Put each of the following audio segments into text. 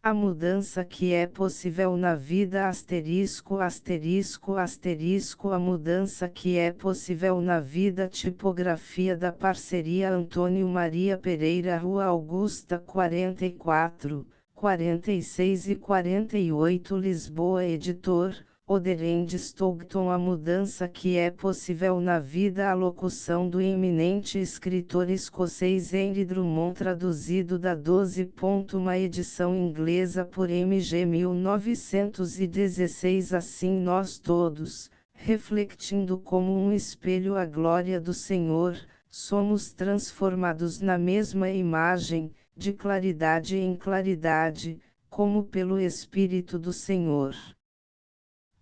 A mudança que é possível na vida asterisco asterisco asterisco a mudança que é possível na vida tipografia da parceria Antônio Maria Pereira Rua Augusta 44, 46 e 48 Lisboa Editor, Oderend Stoughton a mudança que é possível na vida a locução do eminente escritor escocês Henry Drummond traduzido da 12. Uma edição inglesa por MG 1916 Assim nós todos, refletindo como um espelho a glória do Senhor, somos transformados na mesma imagem, de claridade em claridade, como pelo Espírito do Senhor.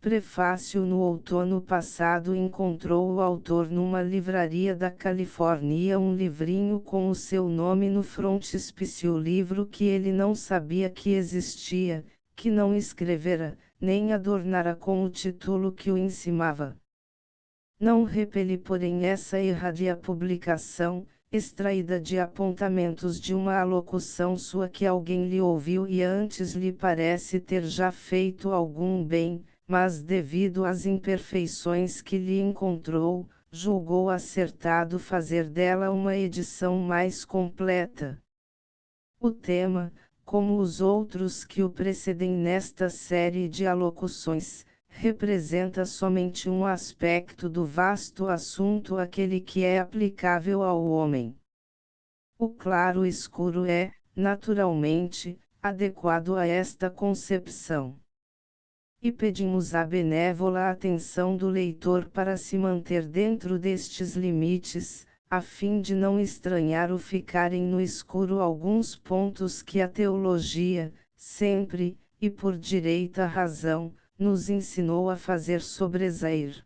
Prefácio. No outono passado encontrou o autor numa livraria da Califórnia um livrinho com o seu nome no frontispício, livro que ele não sabia que existia, que não escrevera, nem adornara com o título que o encimava. Não repeli porém essa erradia publicação, extraída de apontamentos de uma alocução sua que alguém lhe ouviu e antes lhe parece ter já feito algum bem, mas devido às imperfeições que lhe encontrou, julgou acertado fazer dela uma edição mais completa. O tema, como os outros que o precedem nesta série de alocuções, representa somente um aspecto do vasto assunto, aquele que é aplicável ao homem. O claro-escuro é, naturalmente, adequado a esta concepção. E pedimos a benévola atenção do leitor para se manter dentro destes limites, a fim de não estranhar o ficarem no escuro alguns pontos que a teologia, sempre, e por direita razão, nos ensinou a fazer sobresair.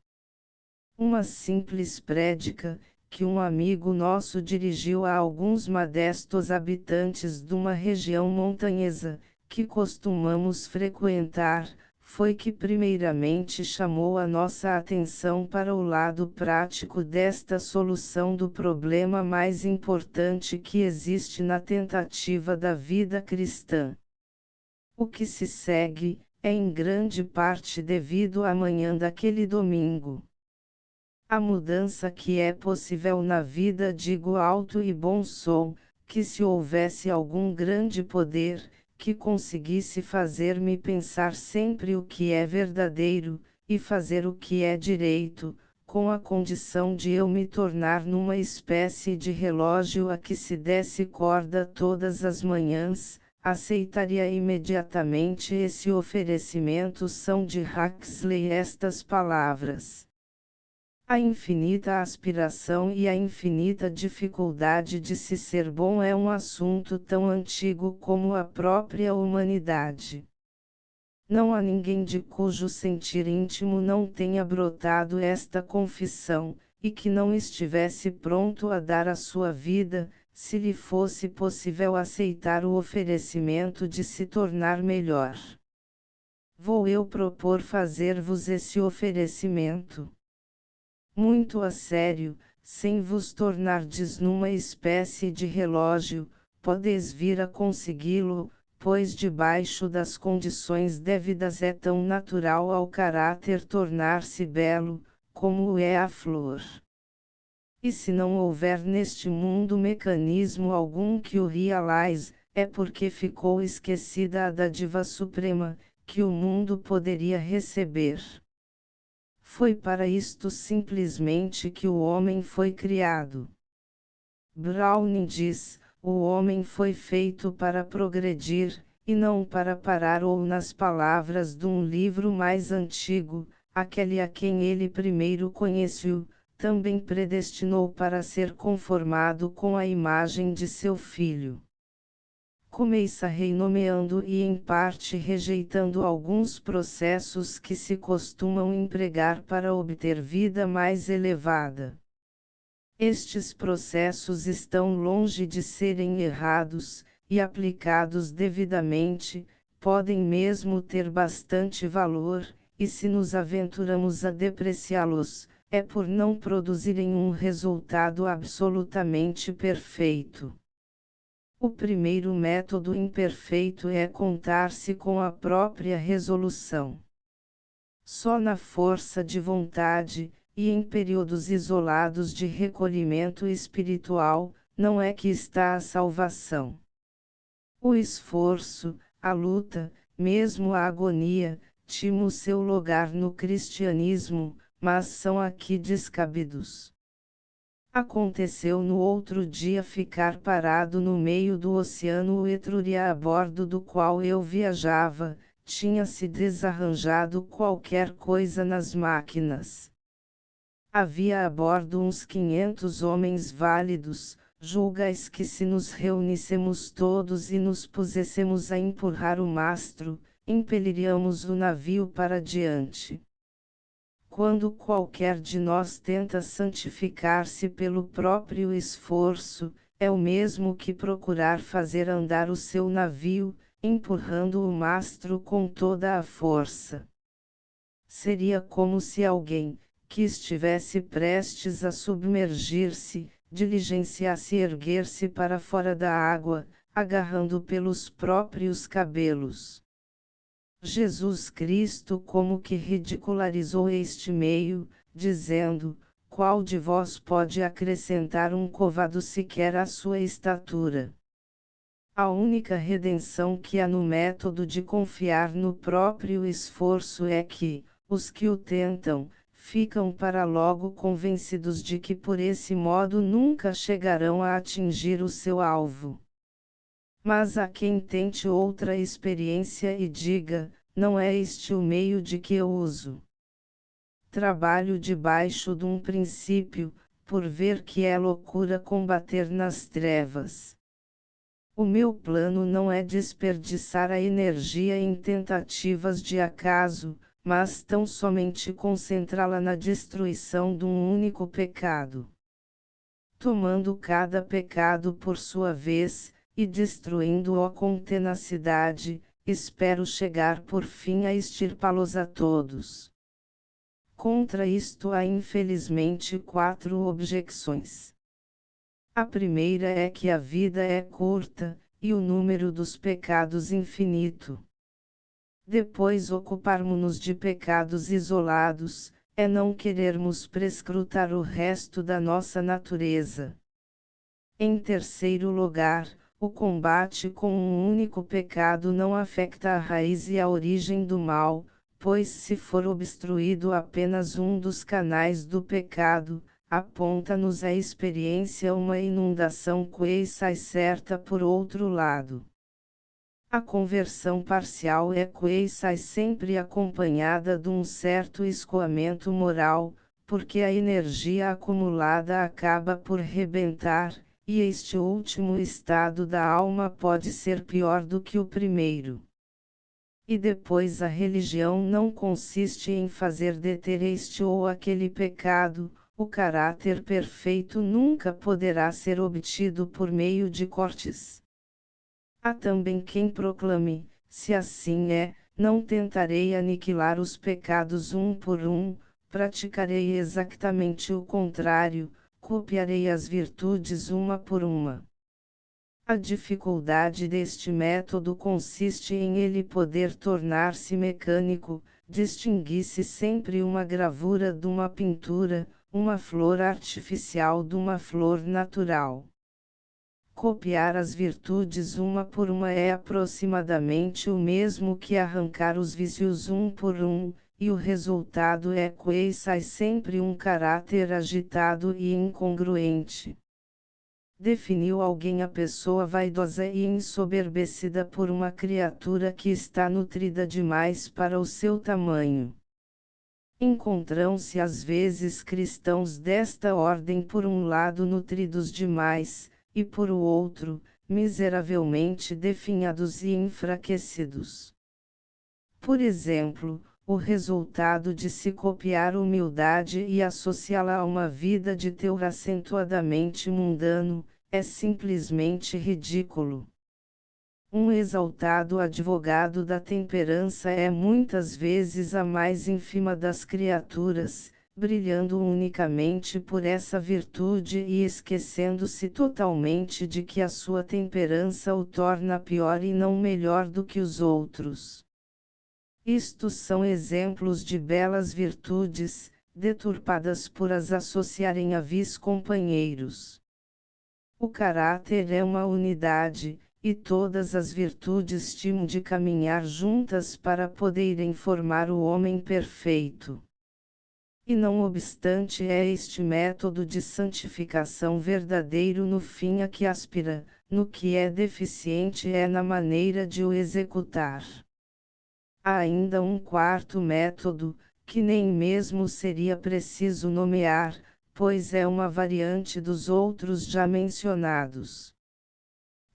Uma simples prédica, que um amigo nosso dirigiu a alguns modestos habitantes de uma região montanhesa, que costumamos frequentar, foi que primeiramente chamou a nossa atenção para o lado prático desta solução do problema mais importante que existe na tentativa da vida cristã. O que se segue, é em grande parte devido à manhã daquele domingo. A mudança que é possível na vida, digo alto e bom som, que se houvesse algum grande poder, que conseguisse fazer-me pensar sempre o que é verdadeiro, e fazer o que é direito, com a condição de eu me tornar numa espécie de relógio a que se desse corda todas as manhãs, aceitaria imediatamente esse oferecimento. São de Huxley estas palavras. A infinita aspiração e a infinita dificuldade de se ser bom é um assunto tão antigo como a própria humanidade. Não há ninguém de cujo sentir íntimo não tenha brotado esta confissão, e que não estivesse pronto a dar a sua vida, se lhe fosse possível aceitar o oferecimento de se tornar melhor. Vou eu propor fazer-vos esse oferecimento. Muito a sério, sem vos tornardes numa espécie de relógio, podeis vir a consegui-lo, pois debaixo das condições devidas é tão natural ao caráter tornar-se belo, como o é a flor. E se não houver neste mundo mecanismo algum que o realize, é porque ficou esquecida a dádiva suprema, que o mundo poderia receber. Foi para isto simplesmente que o homem foi criado. Browning diz: o homem foi feito para progredir, e não para parar. Ou nas palavras de um livro mais antigo, aquele a quem ele primeiro conheceu, também predestinou para ser conformado com a imagem de seu filho. Começa renomeando e em parte rejeitando alguns processos que se costumam empregar para obter vida mais elevada. Estes processos estão longe de serem errados, e aplicados devidamente, podem mesmo ter bastante valor, e se nos aventuramos a depreciá-los, é por não produzirem um resultado absolutamente perfeito. O primeiro método imperfeito é contar-se com a própria resolução. Só na força de vontade, e em períodos isolados de recolhimento espiritual, não é que está a salvação. O esforço, a luta, mesmo a agonia, tinham seu lugar no cristianismo, mas são aqui descabidos. Aconteceu no outro dia ficar parado no meio do oceano Etrúria a bordo do qual eu viajava, tinha-se desarranjado qualquer coisa nas máquinas. Havia a bordo uns 500 homens válidos, julgais que se nos reuníssemos todos e nos pusessemos a empurrar o mastro, impeliríamos o navio para diante. Quando qualquer de nós tenta santificar-se pelo próprio esforço, é o mesmo que procurar fazer andar o seu navio, empurrando o mastro com toda a força. Seria como se alguém, que estivesse prestes a submergir-se, diligenciasse erguer-se para fora da água, agarrando pelos próprios cabelos. Jesus Cristo como que ridicularizou este meio, dizendo: qual de vós pode acrescentar um côvado sequer à sua estatura? A única redenção que há no método de confiar no próprio esforço é que, os que o tentam, ficam para logo convencidos de que por esse modo nunca chegarão a atingir o seu alvo. Mas há quem tente outra experiência e diga: não é este o meio de que eu uso. Trabalho debaixo de um princípio, por ver que é loucura combater nas trevas. O meu plano não é desperdiçar a energia em tentativas de acaso, mas tão somente concentrá-la na destruição de um único pecado. Tomando cada pecado por sua vez, e destruindo-o com tenacidade, espero chegar por fim a extirpá-los a todos. Contra isto há infelizmente 4 objeções. A primeira é que a vida é curta, e o número dos pecados infinito. Depois ocuparmos-nos de pecados isolados, é não querermos prescrutar o resto da nossa natureza. Em terceiro lugar, o combate com um único pecado não afeta a raiz e a origem do mal, pois se for obstruído apenas um dos canais do pecado, aponta-nos a experiência uma inundação que sai certa por outro lado. A conversão parcial é que sai sempre acompanhada de um certo escoamento moral, porque a energia acumulada acaba por rebentar, e este último estado da alma pode ser pior do que o primeiro. E depois a religião não consiste em fazer deter este ou aquele pecado, o caráter perfeito nunca poderá ser obtido por meio de cortes. Há também quem proclame: se assim é, não tentarei aniquilar os pecados um por um, praticarei exatamente o contrário, copiarei as virtudes uma por uma. A dificuldade deste método consiste em ele poder tornar-se mecânico, distinguir-se sempre uma gravura de uma pintura, uma flor artificial de uma flor natural. Copiar as virtudes uma por uma é aproximadamente o mesmo que arrancar os vícios um por um, e o resultado é que sai sempre um caráter agitado e incongruente. Definiu alguém a pessoa vaidosa e ensoberbecida por uma criatura que está nutrida demais para o seu tamanho. Encontram-se às vezes cristãos desta ordem por um lado nutridos demais, e por o outro, miseravelmente definhados e enfraquecidos. Por exemplo, o resultado de se copiar humildade e associá-la a uma vida de teor acentuadamente mundano, é simplesmente ridículo. Um exaltado advogado da temperança é muitas vezes a mais ínfima das criaturas, brilhando unicamente por essa virtude e esquecendo-se totalmente de que a sua temperança o torna pior e não melhor do que os outros. Isto são exemplos de belas virtudes, deturpadas por as associarem a vis companheiros. O caráter é uma unidade, e todas as virtudes tinham de caminhar juntas para poderem formar o homem perfeito. E não obstante é este método de santificação verdadeiro no fim a que aspira, no que é deficiente é na maneira de o executar. Há ainda um quarto método, que nem mesmo seria preciso nomear, pois é uma variante dos outros já mencionados.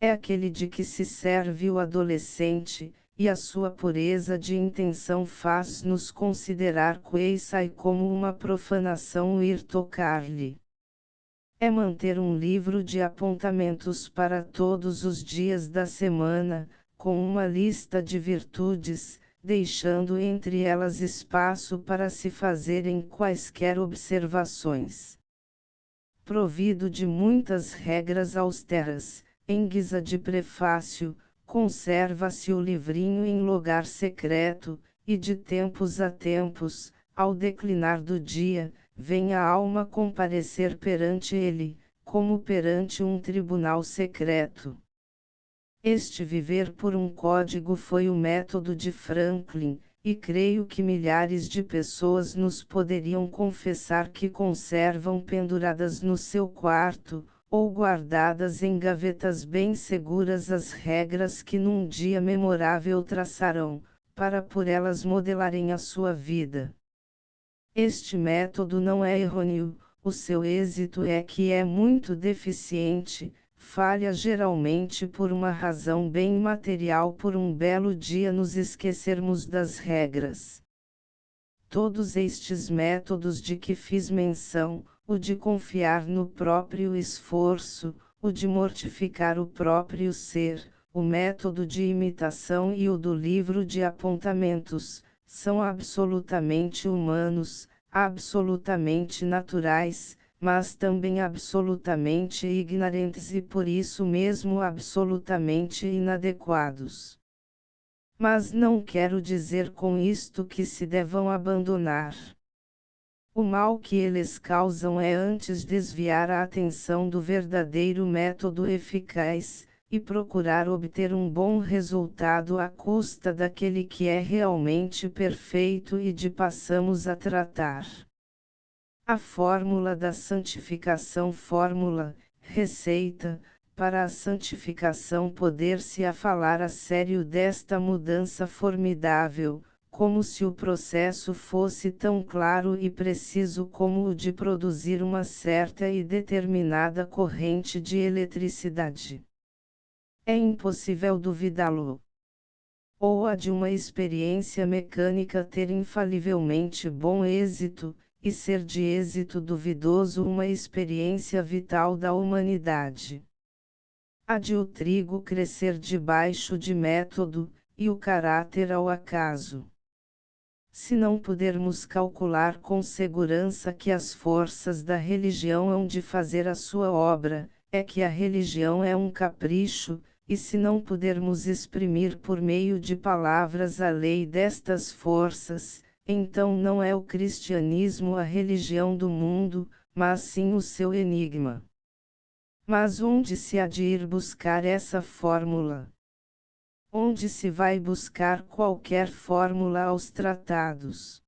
É aquele de que se serve o adolescente, e a sua pureza de intenção faz-nos considerar queissai como uma profanação o ir tocar-lhe. É manter um livro de apontamentos para todos os dias da semana, com uma lista de virtudes, deixando entre elas espaço para se fazerem quaisquer observações. Provido de muitas regras austeras, em guisa de prefácio, conserva-se o livrinho em lugar secreto, e de tempos a tempos, ao declinar do dia, vem a alma comparecer perante ele, como perante um tribunal secreto. Este viver por um código foi o método de Franklin, e creio que milhares de pessoas nos poderiam confessar que conservam penduradas no seu quarto, ou guardadas em gavetas bem seguras as regras que num dia memorável traçarão, para por elas modelarem a sua vida. Este método não é errôneo, o seu êxito é que é muito deficiente, falha geralmente por uma razão bem material, por um belo dia nos esquecermos das regras. Todos estes métodos de que fiz menção, o de confiar no próprio esforço, o de mortificar o próprio ser, o método de imitação e o do livro de apontamentos, são absolutamente humanos, absolutamente naturais, mas também absolutamente ignorantes e por isso mesmo absolutamente inadequados. Mas não quero dizer com isto que se devam abandonar. O mal que eles causam é antes desviar a atenção do verdadeiro método eficaz, e procurar obter um bom resultado à custa daquele que é realmente perfeito e de passamos a tratar. A fórmula da santificação, receita, para a santificação poder-se a falar a sério desta mudança formidável, como se o processo fosse tão claro e preciso como o de produzir uma certa e determinada corrente de eletricidade. É impossível duvidá-lo. Ou a de uma experiência mecânica ter infalivelmente bom êxito, e ser de êxito duvidoso uma experiência vital da humanidade. A de o trigo crescer debaixo de método, e o caráter ao acaso. Se não pudermos calcular com segurança que as forças da religião hão de fazer a sua obra, é que a religião é um capricho, e se não pudermos exprimir por meio de palavras a lei destas forças, então não é o cristianismo a religião do mundo, mas sim o seu enigma. Mas onde se há de ir buscar essa fórmula? Onde se vai buscar qualquer fórmula aos tratados?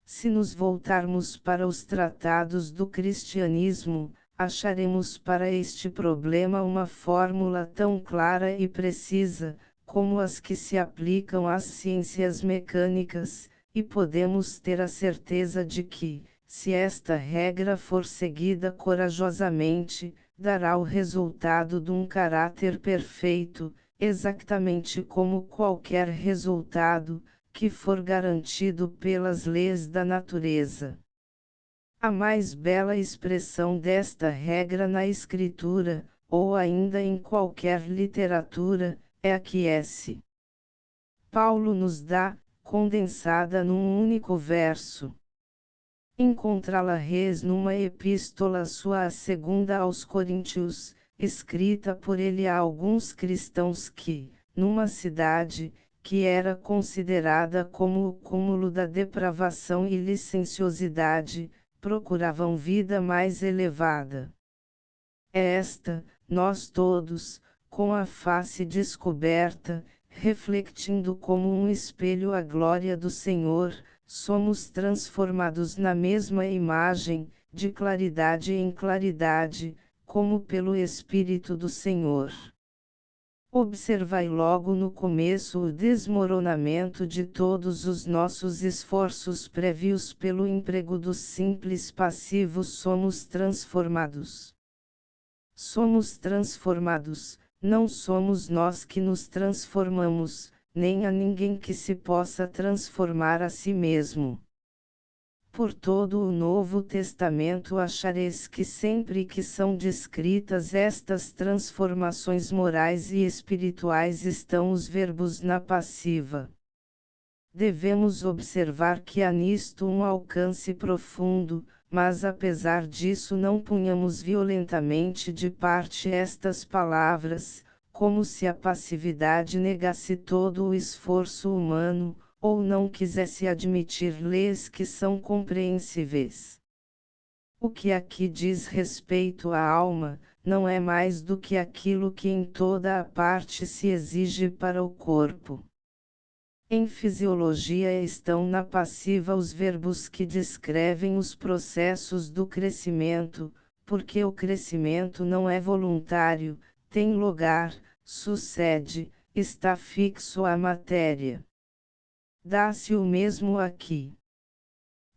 Se nos voltarmos para os tratados do cristianismo, acharemos para este problema uma fórmula tão clara e precisa, como as que se aplicam às ciências mecânicas, e podemos ter a certeza de que, se esta regra for seguida corajosamente, dará o resultado de um caráter perfeito, exatamente como qualquer resultado, que for garantido pelas leis da natureza. A mais bela expressão desta regra na escritura, ou ainda em qualquer literatura, é a que S. Paulo nos dá, condensada num único verso. Encontrá-la-res numa epístola sua, a segunda aos Coríntios, escrita por ele a alguns cristãos que, numa cidade, que era considerada como o cúmulo da depravação e licenciosidade, procuravam vida mais elevada. Esta, nós todos, com a face descoberta, refletindo como um espelho a glória do Senhor, somos transformados na mesma imagem, de claridade em claridade, como pelo Espírito do Senhor. Observai logo no começo o desmoronamento de todos os nossos esforços prévios pelo emprego dos simples passivos. Somos transformados. Somos transformados, não somos nós que nos transformamos, nem há ninguém que se possa transformar a si mesmo. Por todo o Novo Testamento achareis que sempre que são descritas estas transformações morais e espirituais estão os verbos na passiva. Devemos observar que há nisto um alcance profundo, mas apesar disso não punhamos violentamente de parte estas palavras, como se a passividade negasse todo o esforço humano, ou não quisesse admitir-lhes que são compreensíveis. O que aqui diz respeito à alma, não é mais do que aquilo que em toda a parte se exige para o corpo. Em fisiologia estão na passiva os verbos que descrevem os processos do crescimento, porque o crescimento não é voluntário, tem lugar, sucede, está fixo à matéria. Dá-se o mesmo aqui.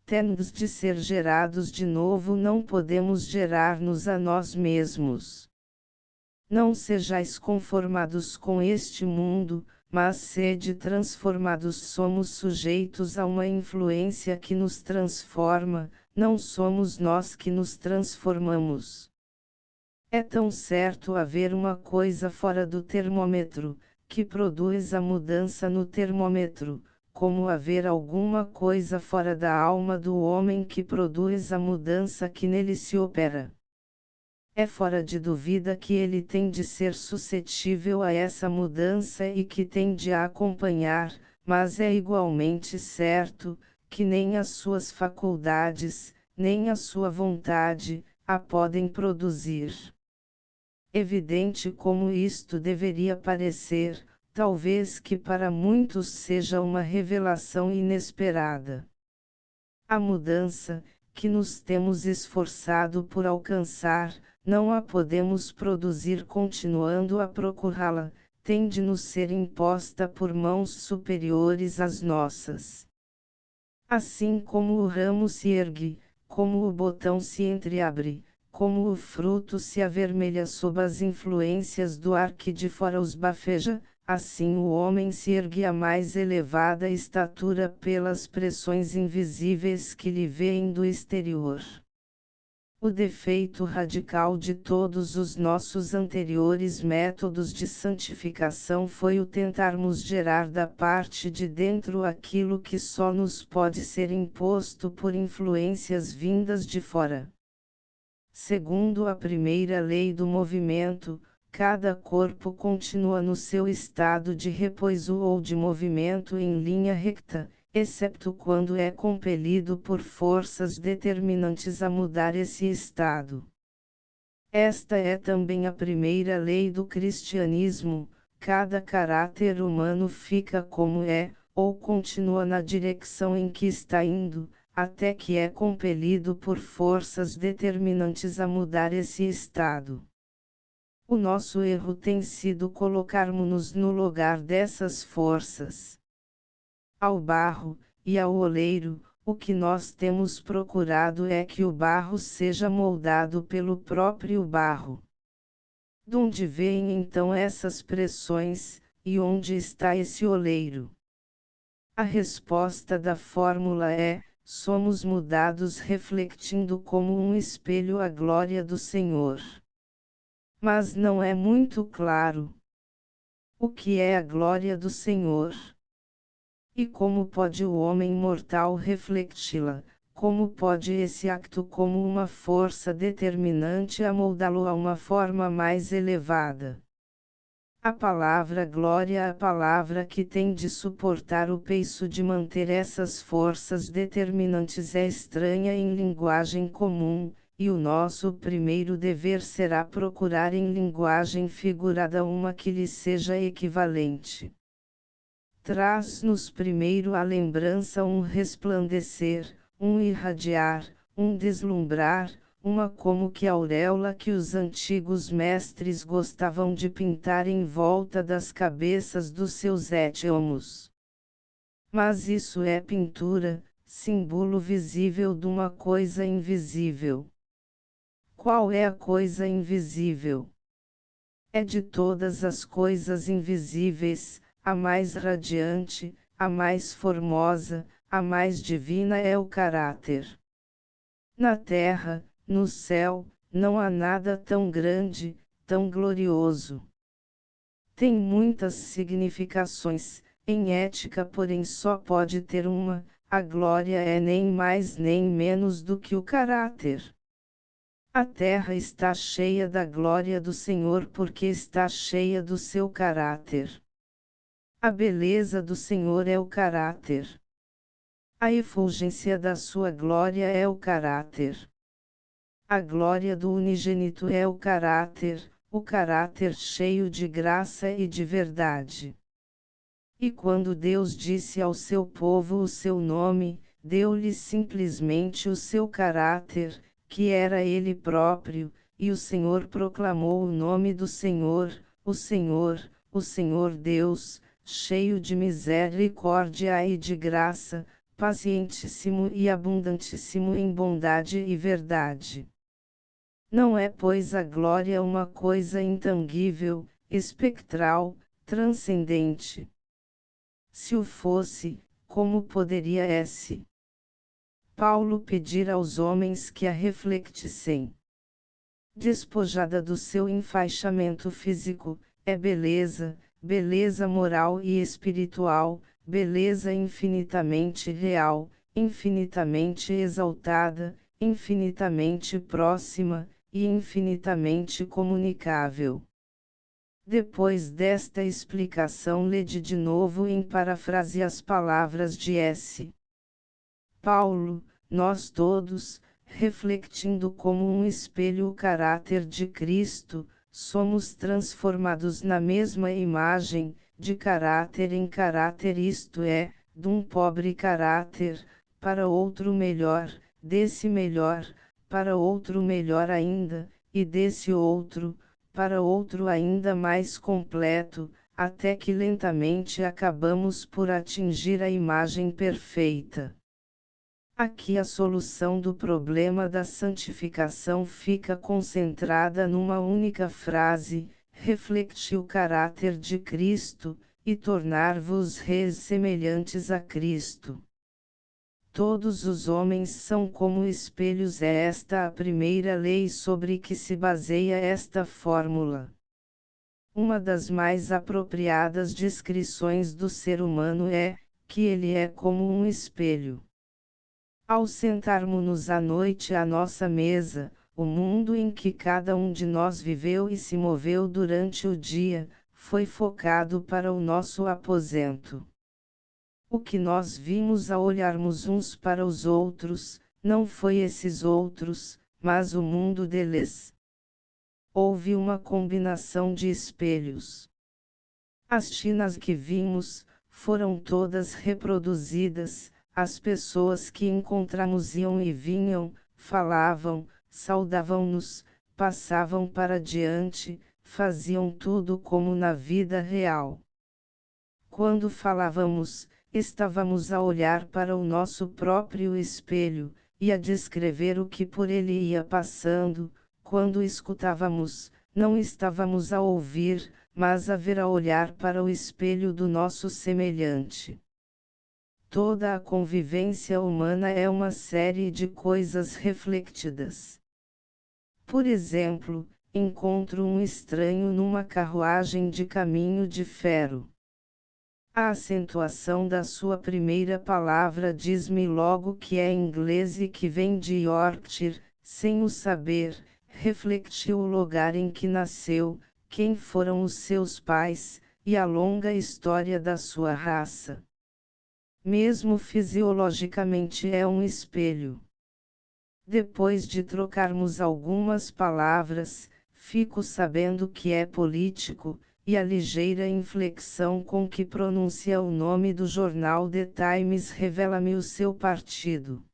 Temos de ser gerados de novo, não podemos gerar-nos a nós mesmos. Não sejais conformados com este mundo, mas sede transformados. Somos sujeitos a uma influência que nos transforma, não somos nós que nos transformamos. É tão certo haver uma coisa fora do termômetro, que produz a mudança no termômetro, como haver alguma coisa fora da alma do homem que produz a mudança que nele se opera. É fora de dúvida que ele tem de ser suscetível a essa mudança e que tem de a acompanhar, mas é igualmente certo, que nem as suas faculdades, nem a sua vontade, a podem produzir. Evidente como isto deveria parecer, talvez que para muitos seja uma revelação inesperada. A mudança, que nos temos esforçado por alcançar, não a podemos produzir continuando a procurá-la, tem de nos ser imposta por mãos superiores às nossas. Assim como o ramo se ergue, como o botão se entreabre, como o fruto se avermelha sob as influências do ar que de fora os bafeja, assim o homem se ergue à mais elevada estatura pelas pressões invisíveis que lhe vêm do exterior. O defeito radical de todos os nossos anteriores métodos de santificação foi o tentarmos gerar da parte de dentro aquilo que só nos pode ser imposto por influências vindas de fora. Segundo a primeira lei do movimento, cada corpo continua no seu estado de repouso ou de movimento em linha recta, excepto quando é compelido por forças determinantes a mudar esse estado. Esta é também a primeira lei do cristianismo: cada caráter humano fica como é, ou continua na direção em que está indo, até que é compelido por forças determinantes a mudar esse estado. O nosso erro tem sido colocarmos-nos no lugar dessas forças. Ao barro, e ao oleiro, o que nós temos procurado é que o barro seja moldado pelo próprio barro. Donde vêm então essas pressões, e onde está esse oleiro? A resposta da fórmula é: somos mudados refletindo como um espelho a glória do Senhor. Mas não é muito claro. O que é a glória do Senhor? E como pode o homem mortal refleti-la, como pode esse acto como uma força determinante amoldá-lo a uma forma mais elevada? A palavra glória é a palavra que tem de suportar o peso de manter essas forças determinantes é estranha em linguagem comum, e o nosso primeiro dever será procurar em linguagem figurada uma que lhe seja equivalente. Traz-nos primeiro à lembrança um resplandecer, um irradiar, um deslumbrar, uma como que auréola que os antigos mestres gostavam de pintar em volta das cabeças dos seus étiomos. Mas isso é pintura, símbolo visível de uma coisa invisível. Qual é a coisa invisível? É de todas as coisas invisíveis, a mais radiante, a mais formosa, a mais divina é o caráter. Na terra, no céu, não há nada tão grande, tão glorioso. Tem muitas significações, em ética porém só pode ter uma, a glória é nem mais nem menos do que o caráter. A terra está cheia da glória do Senhor porque está cheia do seu caráter. A beleza do Senhor é o caráter. A efulgência da sua glória é o caráter. A glória do unigênito é o caráter cheio de graça e de verdade. E quando Deus disse ao seu povo o seu nome, deu-lhe simplesmente o seu caráter, que era ele próprio, e o Senhor proclamou o nome do Senhor, o Senhor Deus, cheio de misericórdia e de graça, pacientíssimo e abundantíssimo em bondade e verdade. Não é pois a glória uma coisa intangível, espectral, transcendente? Se o fosse, como poderia esse Paulo pedir aos homens que a reflectissem? Despojada do seu enfaixamento físico, é beleza, beleza moral e espiritual, beleza infinitamente real, infinitamente exaltada, infinitamente próxima, e infinitamente comunicável. Depois desta explicação lede de novo em parafrase as palavras de S. Paulo, nós todos, refletindo como um espelho o caráter de Cristo, somos transformados na mesma imagem, de caráter em caráter isto é, de um pobre caráter, para outro melhor, desse melhor, para outro melhor ainda, e desse outro, para outro ainda mais completo, até que lentamente acabamos por atingir a imagem perfeita. Aqui a solução do problema da santificação fica concentrada numa única frase: reflecti o caráter de Cristo, e tornar-vos reis semelhantes a Cristo. Todos os homens são como espelhos, é esta a primeira lei sobre que se baseia esta fórmula. Uma das mais apropriadas descrições do ser humano é, que ele é como um espelho. Ao sentarmos-nos à noite à nossa mesa, o mundo em que cada um de nós viveu e se moveu durante o dia, foi focado para o nosso aposento. O que nós vimos ao olharmos uns para os outros, não foi esses outros, mas o mundo deles. Houve uma combinação de espelhos. As tinas que vimos, foram todas reproduzidas. As pessoas que encontramos iam e vinham, falavam, saudavam-nos, passavam para diante, faziam tudo como na vida real. Quando falávamos, estávamos a olhar para o nosso próprio espelho, e a descrever o que por ele ia passando. Quando escutávamos, não estávamos a ouvir, mas a ver, a olhar para o espelho do nosso semelhante. Toda a convivência humana é uma série de coisas refletidas. Por exemplo, encontro um estranho numa carruagem de caminho de ferro. A acentuação da sua primeira palavra diz-me logo que é inglês e que vem de Yorkshire, sem o saber, refletiu o lugar em que nasceu, quem foram os seus pais, e a longa história da sua raça. Mesmo fisiologicamente é um espelho. Depois de trocarmos algumas palavras, fico sabendo que é político, e a ligeira inflexão com que pronuncia o nome do jornal The Times revela-me o seu partido.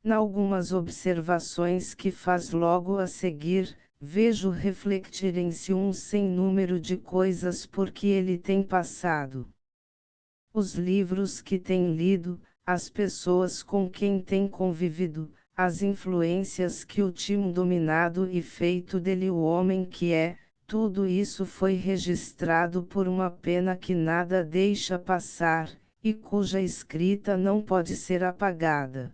Nalgumas observações que faz logo a seguir, vejo refletirem-se um sem número de coisas por que ele tem passado. Os livros que tem lido, as pessoas com quem tem convivido, as influências que o tinham dominado e feito dele o homem que é, tudo isso foi registrado por uma pena que nada deixa passar, e cuja escrita não pode ser apagada.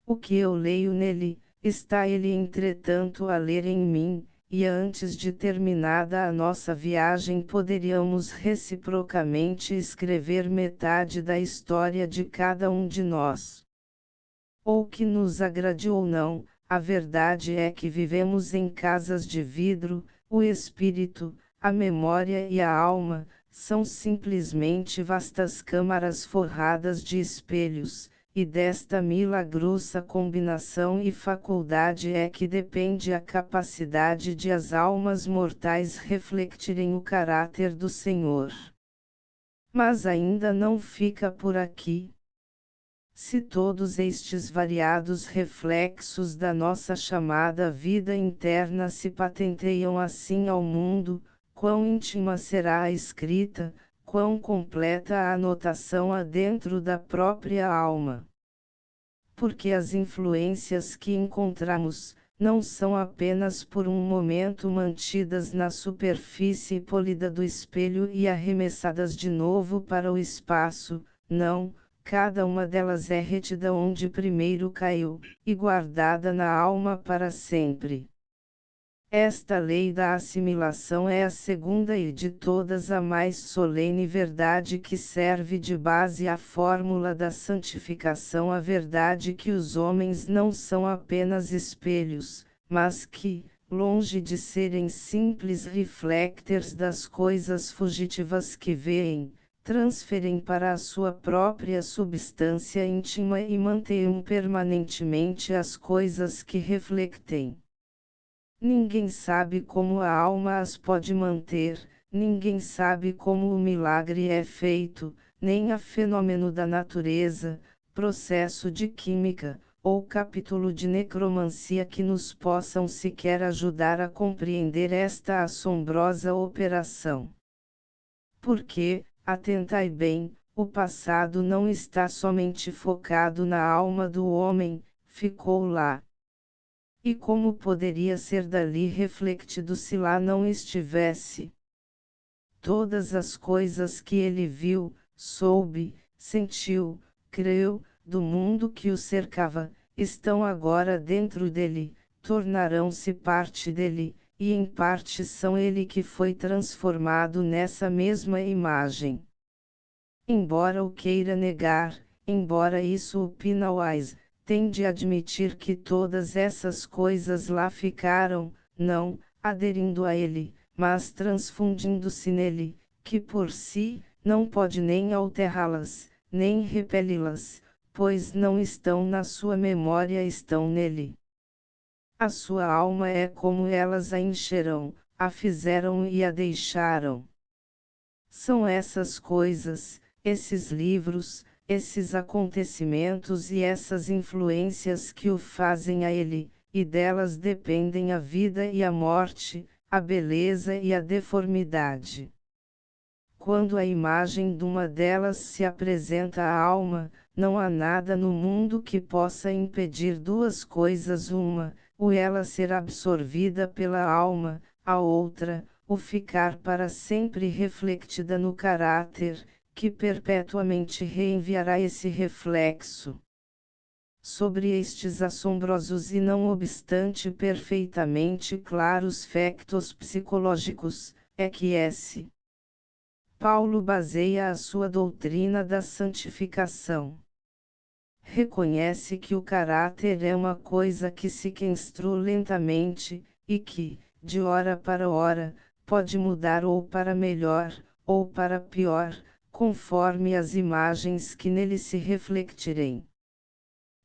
O que eu leio nele, está ele entretanto a ler em mim, e antes de terminada a nossa viagem poderíamos reciprocamente escrever metade da história de cada um de nós. Ou que nos agrade ou não, a verdade é que vivemos em casas de vidro, o espírito, a memória e a alma, são simplesmente vastas câmaras forradas de espelhos, e desta milagrosa combinação e faculdade é que depende a capacidade de as almas mortais refletirem o caráter do Senhor. Mas ainda não fica por aqui. Se todos estes variados reflexos da nossa chamada vida interna se patenteiam assim ao mundo, quão íntima será a escrita, quão completa a anotação há dentro da própria alma. Porque as influências que encontramos, não são apenas por um momento mantidas na superfície polida do espelho e arremessadas de novo para o espaço, não. Cada uma delas é retida onde primeiro caiu, e guardada na alma para sempre. Esta lei da assimilação é a segunda e de todas a mais solene verdade que serve de base à fórmula da santificação, a verdade que os homens não são apenas espelhos, mas que, longe de serem simples reflectores das coisas fugitivas que veem, transferem para a sua própria substância íntima e mantêm permanentemente as coisas que refletem. Ninguém sabe como a alma as pode manter, ninguém sabe como o milagre é feito, nem a fenômeno da natureza, processo de química, ou capítulo de necromancia que nos possam sequer ajudar a compreender esta assombrosa operação. Porque, atentai bem, o passado não está somente focado na alma do homem, ficou lá. E como poderia ser dali refletido se lá não estivesse? Todas as coisas que ele viu, soube, sentiu, creu, do mundo que o cercava, estão agora dentro dele, tornarão-se parte dele, e em parte são ele que foi transformado nessa mesma imagem. Embora o queira negar, embora isso o penalize, tem de admitir que todas essas coisas lá ficaram, não aderindo a ele, mas transfundindo-se nele, que por si, não pode nem alterá-las, nem repeli-las, pois não estão na sua memória, estão nele. A sua alma é como elas a encheram, a fizeram e a deixaram. São essas coisas, esses livros, esses acontecimentos e essas influências que o fazem a ele, e delas dependem a vida e a morte, a beleza e a deformidade. Quando a imagem de uma delas se apresenta à alma, não há nada no mundo que possa impedir duas coisas: uma, o ela ser absorvida pela alma, a outra, o ficar para sempre refletida no caráter, que perpetuamente reenviará esse reflexo. Sobre estes assombrosos e não obstante perfeitamente claros factos psicológicos, é que S. Paulo baseia a sua doutrina da santificação. Reconhece que o caráter é uma coisa que se construi lentamente, e que, de hora para hora, pode mudar ou para melhor, ou para pior, conforme as imagens que nele se refletirem.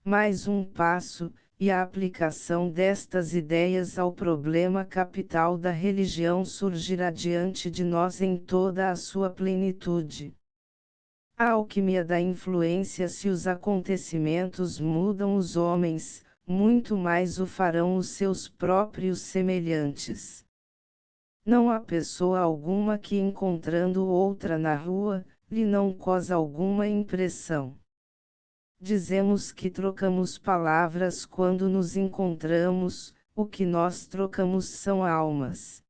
Mais um passo, e a aplicação destas ideias ao problema capital da religião surgirá diante de nós em toda a sua plenitude. A alquimia da influência. Se os acontecimentos mudam os homens, muito mais o farão os seus próprios semelhantes. Não há pessoa alguma que, encontrando outra na rua, lhe não causa alguma impressão. Dizemos que trocamos palavras quando nos encontramos, o que nós trocamos são almas.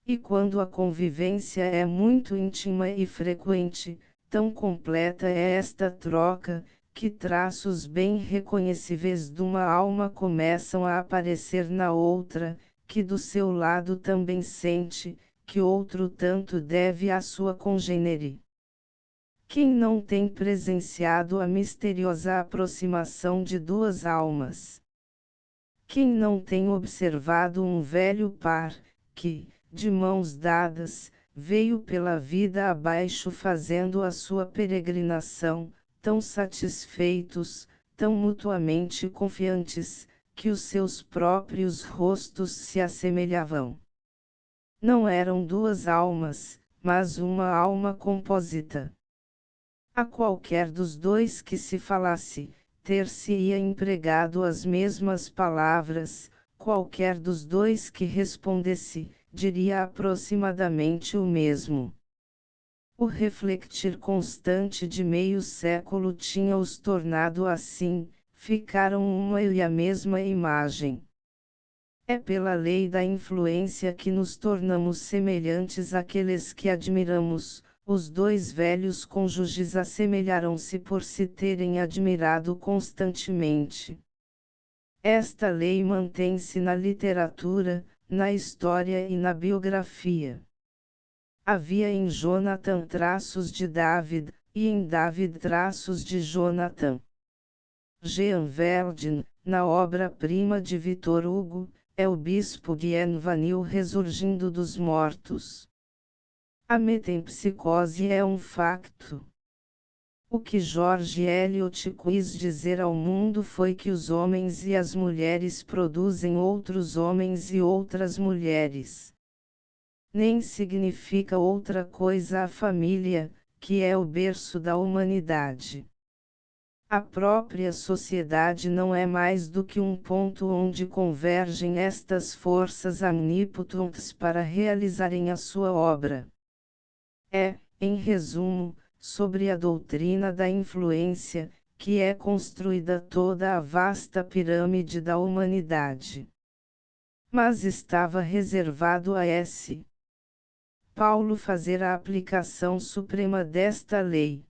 E quando a convivência é muito íntima e frequente, tão completa é esta troca, que traços bem reconhecíveis de uma alma começam a aparecer na outra, que do seu lado também sente, que outro tanto deve à sua congênere. Quem não tem presenciado a misteriosa aproximação de duas almas? Quem não tem observado um velho par, que, de mãos dadas, veio pela vida abaixo fazendo a sua peregrinação, tão satisfeitos, tão mutuamente confiantes, que os seus próprios rostos se assemelhavam? Não eram duas almas, mas uma alma composita. A qualquer dos dois que se falasse, ter-se-ia empregado as mesmas palavras, qualquer dos dois que respondesse, diria aproximadamente o mesmo. O refletir constante de meio século tinha-os tornado assim, ficaram uma e a mesma imagem. É pela lei da influência que nos tornamos semelhantes àqueles que admiramos. Os dois velhos cônjuges assemelharam-se por se terem admirado constantemente. Esta lei mantém-se na literatura, na história e na biografia. Havia em Jonathan traços de David, e em David traços de Jonathan. Jean Valjean, na obra-prima de Victor Hugo, é o bispo Bienvenu ressurgindo dos mortos. A metempsicose é um facto. O que George Eliot quis dizer ao mundo foi que os homens e as mulheres produzem outros homens e outras mulheres. Nem significa outra coisa a família, que é o berço da humanidade. A própria sociedade não é mais do que um ponto onde convergem estas forças omnipotentes para realizarem a sua obra. É, em resumo, sobre a doutrina da influência, que é construída toda a vasta pirâmide da humanidade. Mas estava reservado a S. Paulo fazer a aplicação suprema desta lei.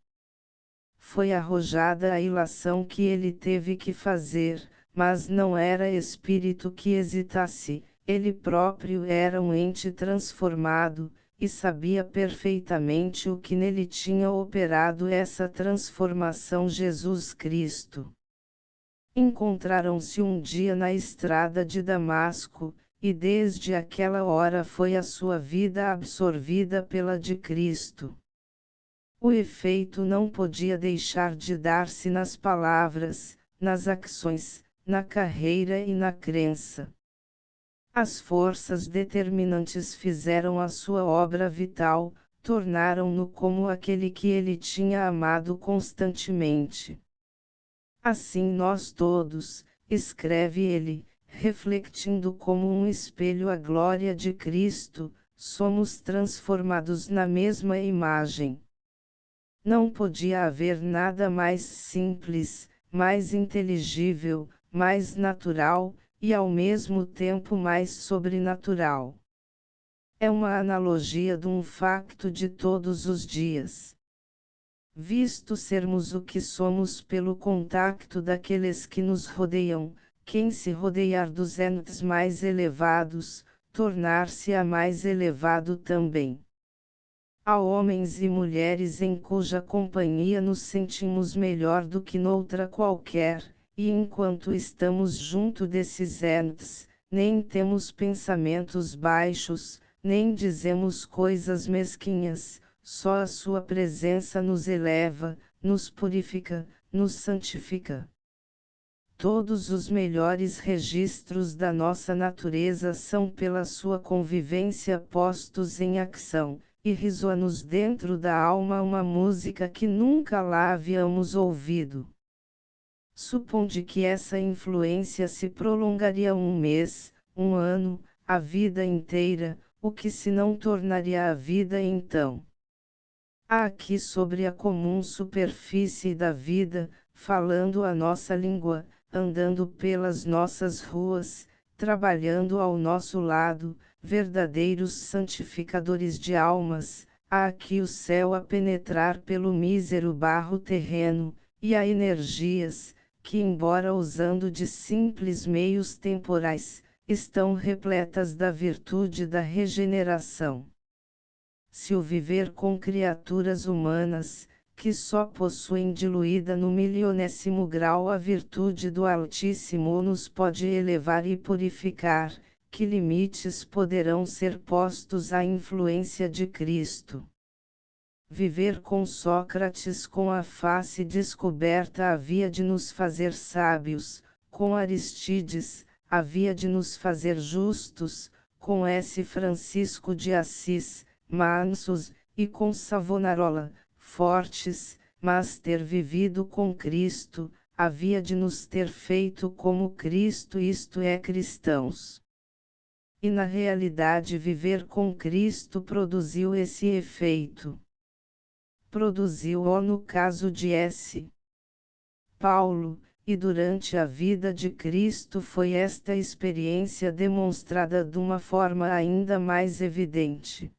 Foi arrojada a ilação que ele teve que fazer, mas não era espírito que hesitasse, ele próprio era um ente transformado, e sabia perfeitamente o que nele tinha operado essa transformação. Jesus Cristo. Encontraram-se um dia na estrada de Damasco, e desde aquela hora foi a sua vida absorvida pela de Cristo. O efeito não podia deixar de dar-se nas palavras, nas ações, na carreira e na crença. As forças determinantes fizeram a sua obra vital, tornaram-no como aquele que ele tinha amado constantemente. Assim nós todos, escreve ele, refletindo como um espelho a glória de Cristo, somos transformados na mesma imagem. Não podia haver nada mais simples, mais inteligível, mais natural, e ao mesmo tempo mais sobrenatural. É uma analogia de um facto de todos os dias. Visto sermos o que somos pelo contacto daqueles que nos rodeiam, quem se rodear dos entes mais elevados, tornar-se-á mais elevado também. Há homens e mulheres em cuja companhia nos sentimos melhor do que noutra qualquer, e enquanto estamos junto desses entes, nem temos pensamentos baixos, nem dizemos coisas mesquinhas, só a sua presença nos eleva, nos purifica, nos santifica. Todos os melhores registros da nossa natureza são pela sua convivência postos em ação, e ressoa-nos dentro da alma uma música que nunca lá havíamos ouvido. Suponde que essa influência se prolongaria um mês, um ano, a vida inteira, o que se não tornaria a vida então? Há aqui sobre a comum superfície da vida, falando a nossa língua, andando pelas nossas ruas, trabalhando ao nosso lado, verdadeiros santificadores de almas, há aqui o céu a penetrar pelo mísero barro terreno, e há energias, que embora usando de simples meios temporais, estão repletas da virtude da regeneração. Se o viver com criaturas humanas, que só possuem diluída no milionésimo grau a virtude do Altíssimo nos pode elevar e purificar, que limites poderão ser postos à influência de Cristo? Viver com Sócrates com a face descoberta havia de nos fazer sábios, com Aristides, havia de nos fazer justos, com S. Francisco de Assis, mansos, e com Savonarola, fortes, mas ter vivido com Cristo, havia de nos ter feito como Cristo, isto é, cristãos. E na realidade viver com Cristo produziu esse efeito. Produziu-o no caso de S. Paulo, e durante a vida de Cristo foi esta experiência demonstrada de uma forma ainda mais evidente.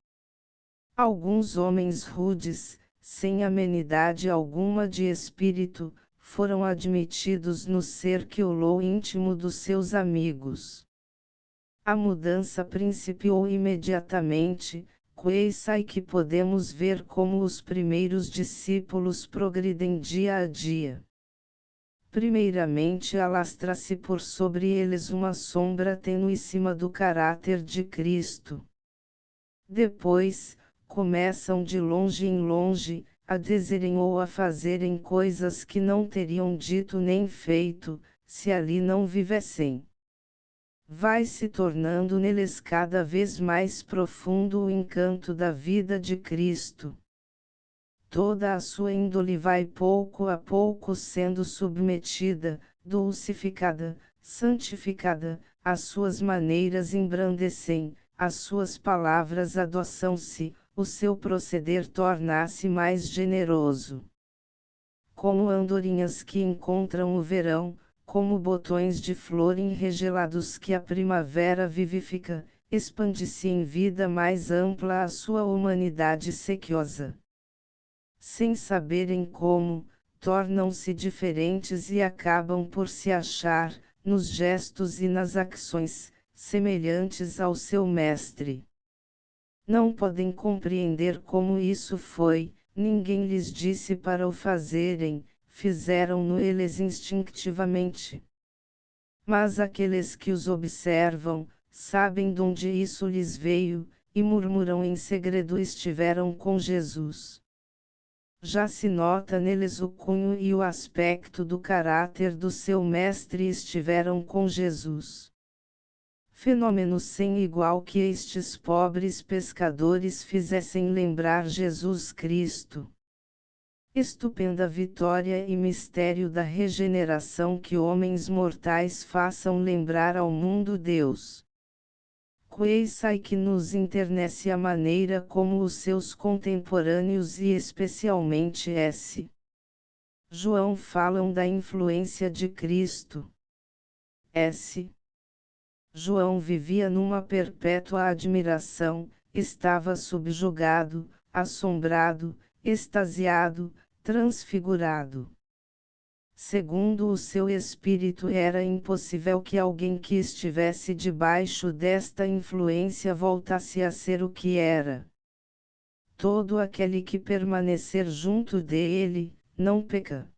Alguns homens rudes, sem amenidade alguma de espírito, foram admitidos no círculo íntimo dos seus amigos. A mudança principiou imediatamente, sai que podemos ver como os primeiros discípulos progridem dia a dia. Primeiramente alastra-se por sobre eles uma sombra tenuíssima do caráter de Cristo. Depois, começam de longe em longe, a dizerem ou a fazerem coisas que não teriam dito nem feito, se ali não vivessem. Vai se tornando neles cada vez mais profundo o encanto da vida de Cristo. Toda a sua índole vai pouco a pouco sendo submetida, dulcificada, santificada, as suas maneiras embrandecem, as suas palavras adoçam-se, o seu proceder torna-se mais generoso. Como andorinhas que encontram o verão, como botões de flor enregelados que a primavera vivifica, expande-se em vida mais ampla a sua humanidade sequiosa. Sem saberem como, tornam-se diferentes e acabam por se achar, nos gestos e nas ações, semelhantes ao seu mestre. Não podem compreender como isso foi, ninguém lhes disse para o fazerem, fizeram-no eles instintivamente. Mas aqueles que os observam, sabem de onde isso lhes veio, e murmuram em segredo: estiveram com Jesus. Já se nota neles o cunho e o aspecto do caráter do seu mestre, estiveram com Jesus. Fenômeno sem igual que estes pobres pescadores fizessem lembrar Jesus Cristo. Estupenda vitória e mistério da regeneração que homens mortais façam lembrar ao mundo Deus. Sai que nos enternece a maneira como os seus contemporâneos e especialmente S. João falam da influência de Cristo. S. João vivia numa perpétua admiração, estava subjugado, assombrado, extasiado, transfigurado. Segundo o seu espírito, era impossível que alguém que estivesse debaixo desta influência voltasse a ser o que era. todo aquele que permanecer junto dele, não peca.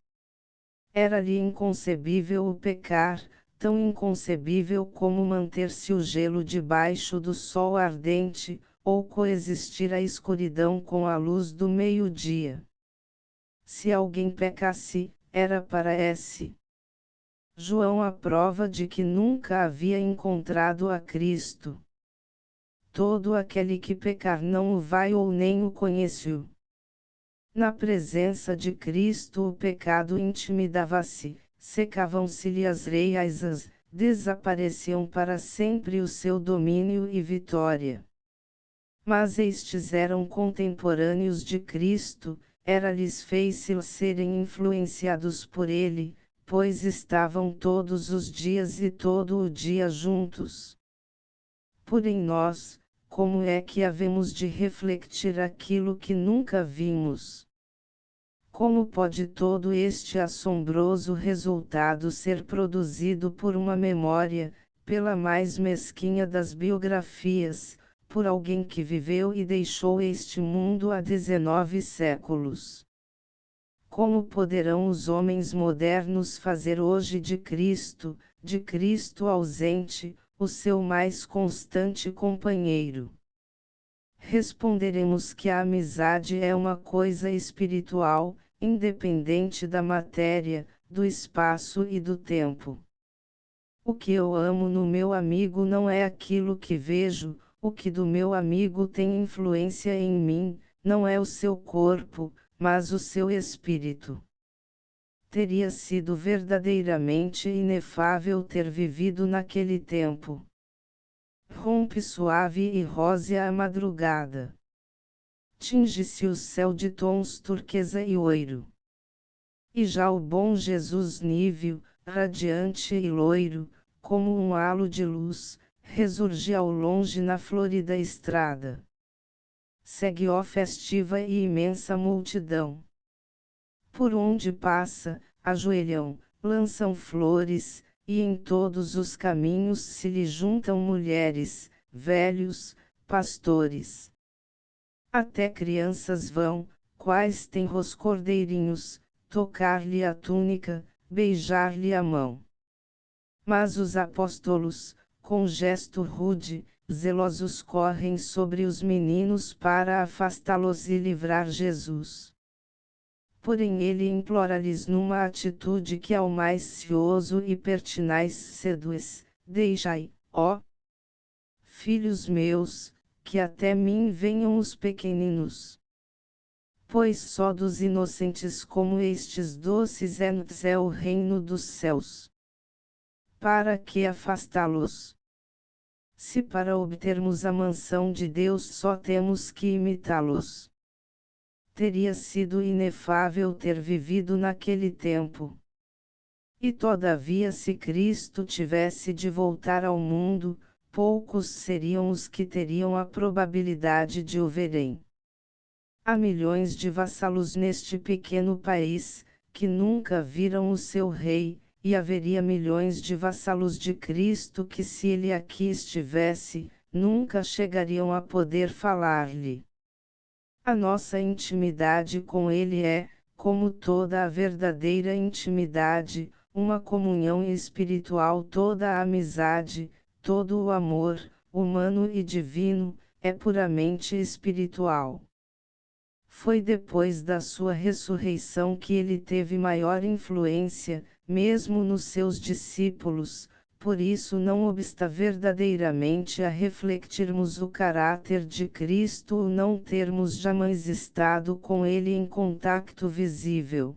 Era-lhe inconcebível o pecar, tão inconcebível como manter-se o gelo debaixo do sol ardente, ou coexistir a escuridão com a luz do meio-dia. Se alguém pecasse, era para esse. João a prova de que nunca havia encontrado a Cristo. Todo aquele que pecar não o vai ou nem o conheceu. Na presença de Cristo o pecado intimidava-se, secavam-se-lhe as raízes, desapareciam para sempre o seu domínio e vitória. Mas estes eram contemporâneos de Cristo, era-lhes fácil serem influenciados por ele, pois estavam todos os dias e todo o dia juntos. Porém nós, como é que havemos de refletir aquilo que nunca vimos? Como pode todo este assombroso resultado ser produzido por uma memória, pela mais mesquinha das biografias, por alguém que viveu e deixou este mundo há 19 séculos? Como poderão os homens modernos fazer hoje de Cristo ausente, o seu mais constante companheiro? Responderemos que a amizade é uma coisa espiritual, independente da matéria, do espaço e do tempo. O que eu amo no meu amigo não é aquilo que vejo, o que do meu amigo tem influência em mim, não é o seu corpo, mas o seu espírito. Teria sido verdadeiramente inefável ter vivido naquele tempo. Rompe suave e rósea a madrugada. Tinge-se o céu de tons turquesa e oiro. E já o bom Jesus níveo, radiante e loiro, como um halo de luz, ressurge ao longe na florida estrada. Segue ó festiva e imensa multidão. Por onde passa, ajoelham, lançam flores, e em todos os caminhos se lhe juntam mulheres, velhos, pastores. Até crianças vão, quais tenros cordeirinhos, tocar-lhe a túnica, beijar-lhe a mão. Mas os apóstolos, com gesto rude, zelosos correm sobre os meninos para afastá-los e livrar Jesus. Porém ele implora-lhes numa atitude que ao mais cioso e pertinaz seduz: deixai, ó filhos meus, que até mim venham os pequeninos. Pois só dos inocentes como estes doces é o reino dos céus. Para que afastá-los? Se para obtermos a mansão de Deus só temos que imitá-los. Teria sido inefável ter vivido naquele tempo. E todavia, se Cristo tivesse de voltar ao mundo, poucos seriam os que teriam a probabilidade de o verem. Há milhões de vassalos neste pequeno país, que nunca viram o seu rei, e haveria milhões de vassalos de Cristo que, se ele aqui estivesse, nunca chegariam a poder falar-lhe. A nossa intimidade com ele é, como toda a verdadeira intimidade, uma comunhão espiritual. Toda a amizade, todo o amor, humano e divino, é puramente espiritual. Foi depois da sua ressurreição que ele teve maior influência, mesmo nos seus discípulos. Por isso não obsta verdadeiramente a refletirmos o caráter de Cristo ou não termos jamais estado com ele em contacto visível.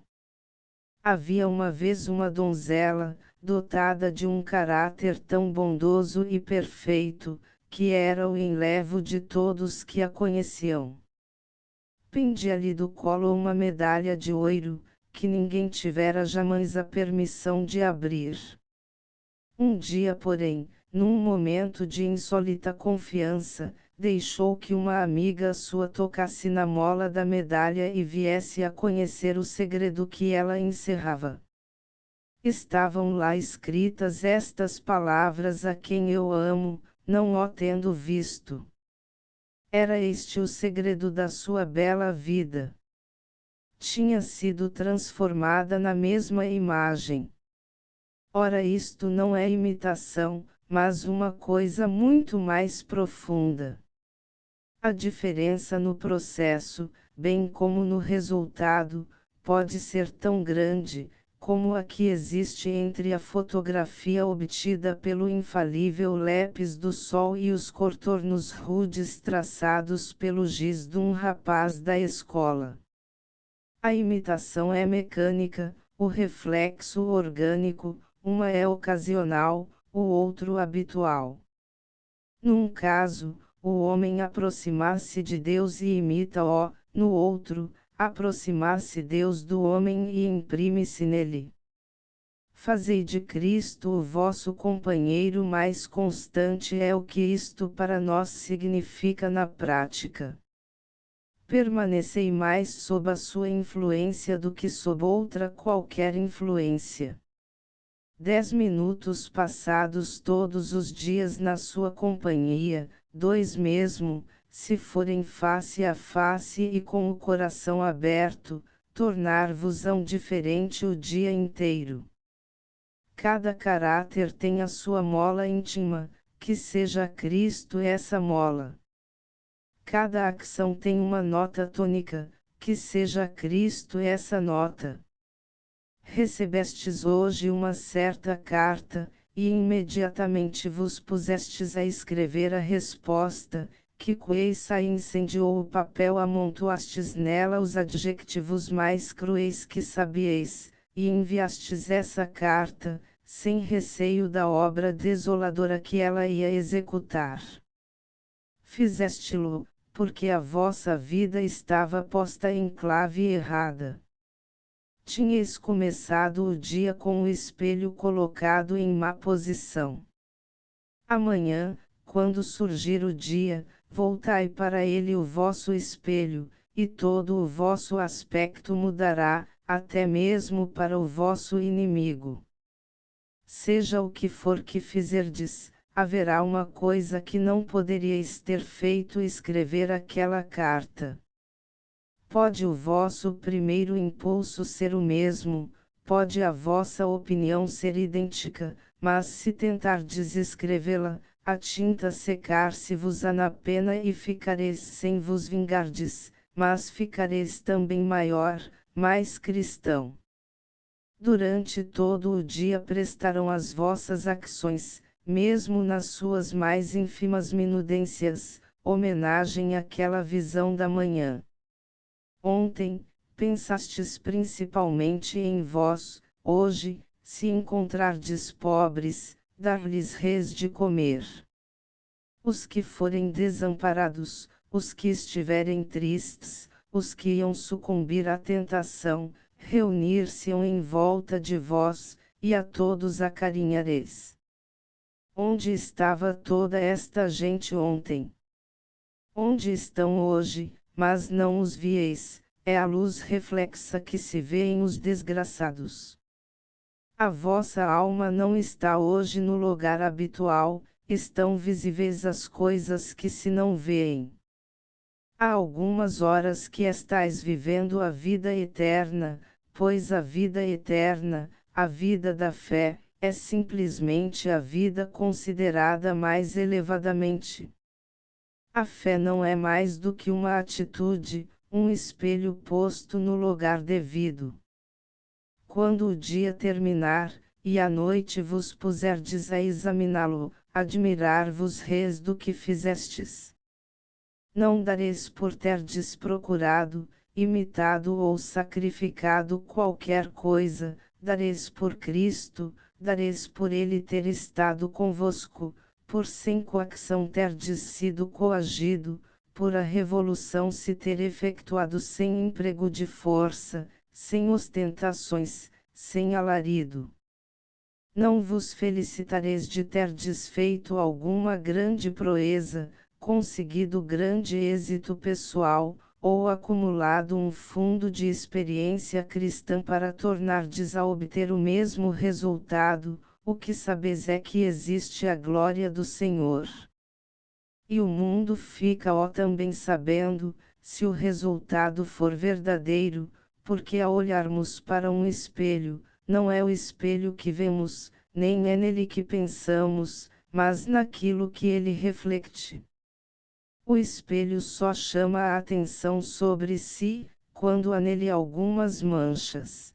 Havia uma vez uma donzela, dotada de um caráter tão bondoso e perfeito, que era o enlevo de todos que a conheciam. Pendia-lhe do colo uma medalha de ouro, que ninguém tivera jamais a permissão de abrir. Um dia, porém, num momento de insólita confiança, deixou que uma amiga sua tocasse na mola da medalha e viesse a conhecer o segredo que ela encerrava. Estavam lá escritas estas palavras: a quem eu amo, não o tendo visto. Era este o segredo da sua bela vida. Tinha sido transformada na mesma imagem. Ora, isto não é imitação, mas uma coisa muito mais profunda. A diferença no processo, bem como no resultado, pode ser tão grande, como a que existe entre a fotografia obtida pelo infalível lápis do sol e os contornos rudes traçados pelo giz de um rapaz da escola. A imitação é mecânica, o reflexo orgânico, uma é ocasional, o outro habitual. Num caso, o homem aproximar-se de Deus e imita-o, no outro, aproximar-se Deus do homem e imprime-se nele. Fazei de Cristo o vosso companheiro mais constante é o que isto para nós significa na prática. Permanecei mais sob a sua influência do que sob outra qualquer influência. 10 minutos passados todos os dias na sua companhia, 2 mesmo, se forem face a face e com o coração aberto, tornar-vos-ão diferente o dia inteiro. Cada caráter tem a sua mola íntima, que seja Cristo essa mola. Cada ação tem uma nota tônica, que seja Cristo essa nota. Recebestes hoje uma certa carta, e imediatamente vos pusestes a escrever a resposta, que coeça incendiou o papel, amontoastes nela os adjetivos mais cruéis que sabieis, e enviastes essa carta, sem receio da obra desoladora que ela ia executar. Fizeste-lo, porque a vossa vida estava posta em clave errada. Tinhais começado o dia com o espelho colocado em má posição. Amanhã, quando surgir o dia, voltai para ele o vosso espelho, e todo o vosso aspecto mudará, até mesmo para o vosso inimigo. Seja o que for que fizerdes, haverá uma coisa que não poderíeis ter feito: escrever aquela carta. Pode o vosso primeiro impulso ser o mesmo, pode a vossa opinião ser idêntica, mas se tentardes escrevê-la, a tinta secar-se-vos-á na pena e ficareis sem vos vingardes, mas ficareis também maior, mais cristão. Durante todo o dia prestarão as vossas ações, mesmo nas suas mais ínfimas minudências, homenagem àquela visão da manhã. Ontem, pensastes principalmente em vós; hoje, se encontrardes pobres, dar-lhes res de comer. Os que forem desamparados, os que estiverem tristes, os que iam sucumbir à tentação, reunir-se-ão em volta de vós, e a todos acarinhareis. Onde estava toda esta gente ontem? Onde estão hoje? Mas não os vieis, é a luz reflexa que se vê em os desgraçados. A vossa alma não está hoje no lugar habitual, estão visíveis as coisas que se não veem. Há algumas horas que estais vivendo a vida eterna, pois a vida eterna, a vida da fé, é simplesmente a vida considerada mais elevadamente. A fé não é mais do que uma atitude, um espelho posto no lugar devido. Quando o dia terminar, e a noite vos puserdes a examiná-lo, admirar-vos-reis do que fizestes. Não dareis por terdes procurado, imitado ou sacrificado qualquer coisa, dareis por Cristo, dareis por ele ter estado convosco, por sem coação terdes sido coagido, por a revolução se ter efetuado sem emprego de força, sem ostentações, sem alarido. Não vos felicitareis de terdes feito alguma grande proeza, conseguido grande êxito pessoal, ou acumulado um fundo de experiência cristã para tornardes a obter o mesmo resultado. O que sabeis é que existe a glória do Senhor. E o mundo fica também sabendo, se o resultado for verdadeiro, porque ao olharmos para um espelho, não é o espelho que vemos, nem é nele que pensamos, mas naquilo que ele reflete. O espelho só chama a atenção sobre si, quando há nele algumas manchas.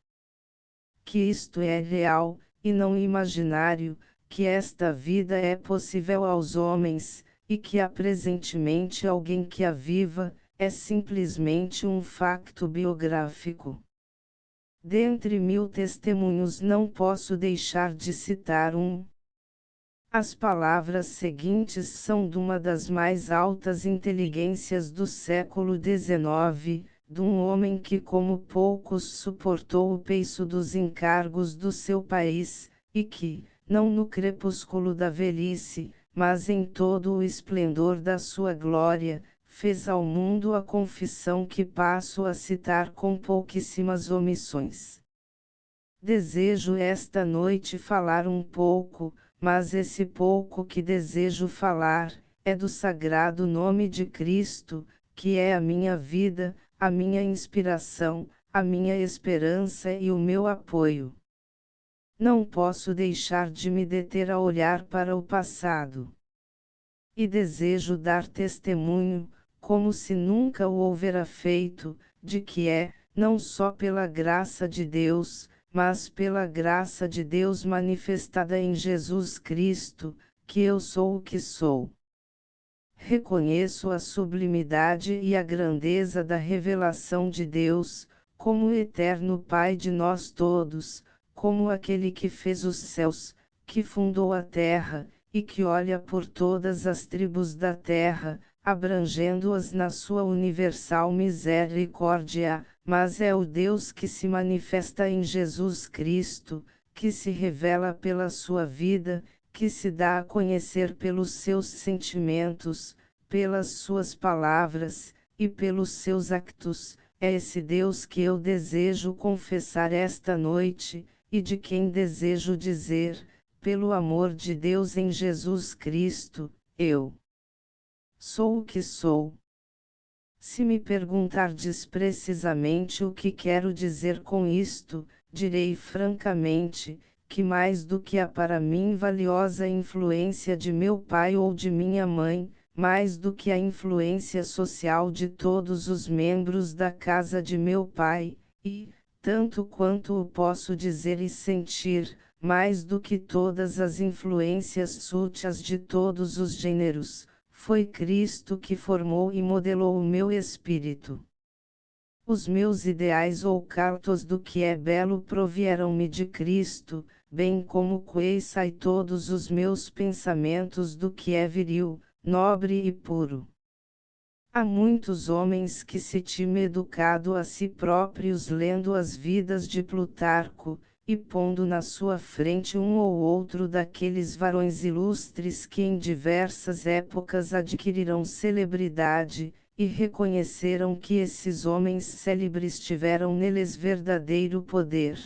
Que isto é real, e não imaginário, que esta vida é possível aos homens, e que há presentemente alguém que a viva, é simplesmente um facto biográfico. Dentre 1000 testemunhos não posso deixar de citar um. As palavras seguintes são de uma das mais altas inteligências do século XIX, de um homem que como poucos suportou o peso dos encargos do seu país, e que, não no crepúsculo da velhice, mas em todo o esplendor da sua glória, fez ao mundo a confissão que passo a citar com pouquíssimas omissões. Desejo esta noite falar um pouco, mas esse pouco que desejo falar, é do sagrado nome de Cristo, que é a minha vida, a minha inspiração, a minha esperança e o meu apoio. Não posso deixar de me deter a olhar para o passado. E desejo dar testemunho, como se nunca o houvera feito, de que é, não só pela graça de Deus, mas pela graça de Deus manifestada em Jesus Cristo, que eu sou o que sou. Reconheço a sublimidade e a grandeza da revelação de Deus, como o eterno Pai de nós todos, como aquele que fez os céus, que fundou a terra, e que olha por todas as tribos da terra, abrangendo-as na sua universal misericórdia, mas é o Deus que se manifesta em Jesus Cristo, que se revela pela sua vida, que se dá a conhecer pelos seus sentimentos, pelas suas palavras, e pelos seus actos. É esse Deus que eu desejo confessar esta noite, e de quem desejo dizer, pelo amor de Deus em Jesus Cristo, eu sou o que sou. Se me perguntardes precisamente o que quero dizer com isto, direi francamente, que mais do que a para mim valiosa influência de meu pai ou de minha mãe, mais do que a influência social de todos os membros da casa de meu pai, e, tanto quanto o posso dizer e sentir, mais do que todas as influências súteis de todos os gêneros, foi Cristo que formou e modelou o meu espírito. Os meus ideais ou cartos do que é belo provieram-me de Cristo, bem como queça e todos os meus pensamentos do que é viril, nobre e puro. Há muitos homens que se tinham educado a si próprios lendo as vidas de Plutarco, e pondo na sua frente um ou outro daqueles varões ilustres que em diversas épocas adquiriram celebridade, e reconheceram que esses homens célebres tiveram neles verdadeiro poder.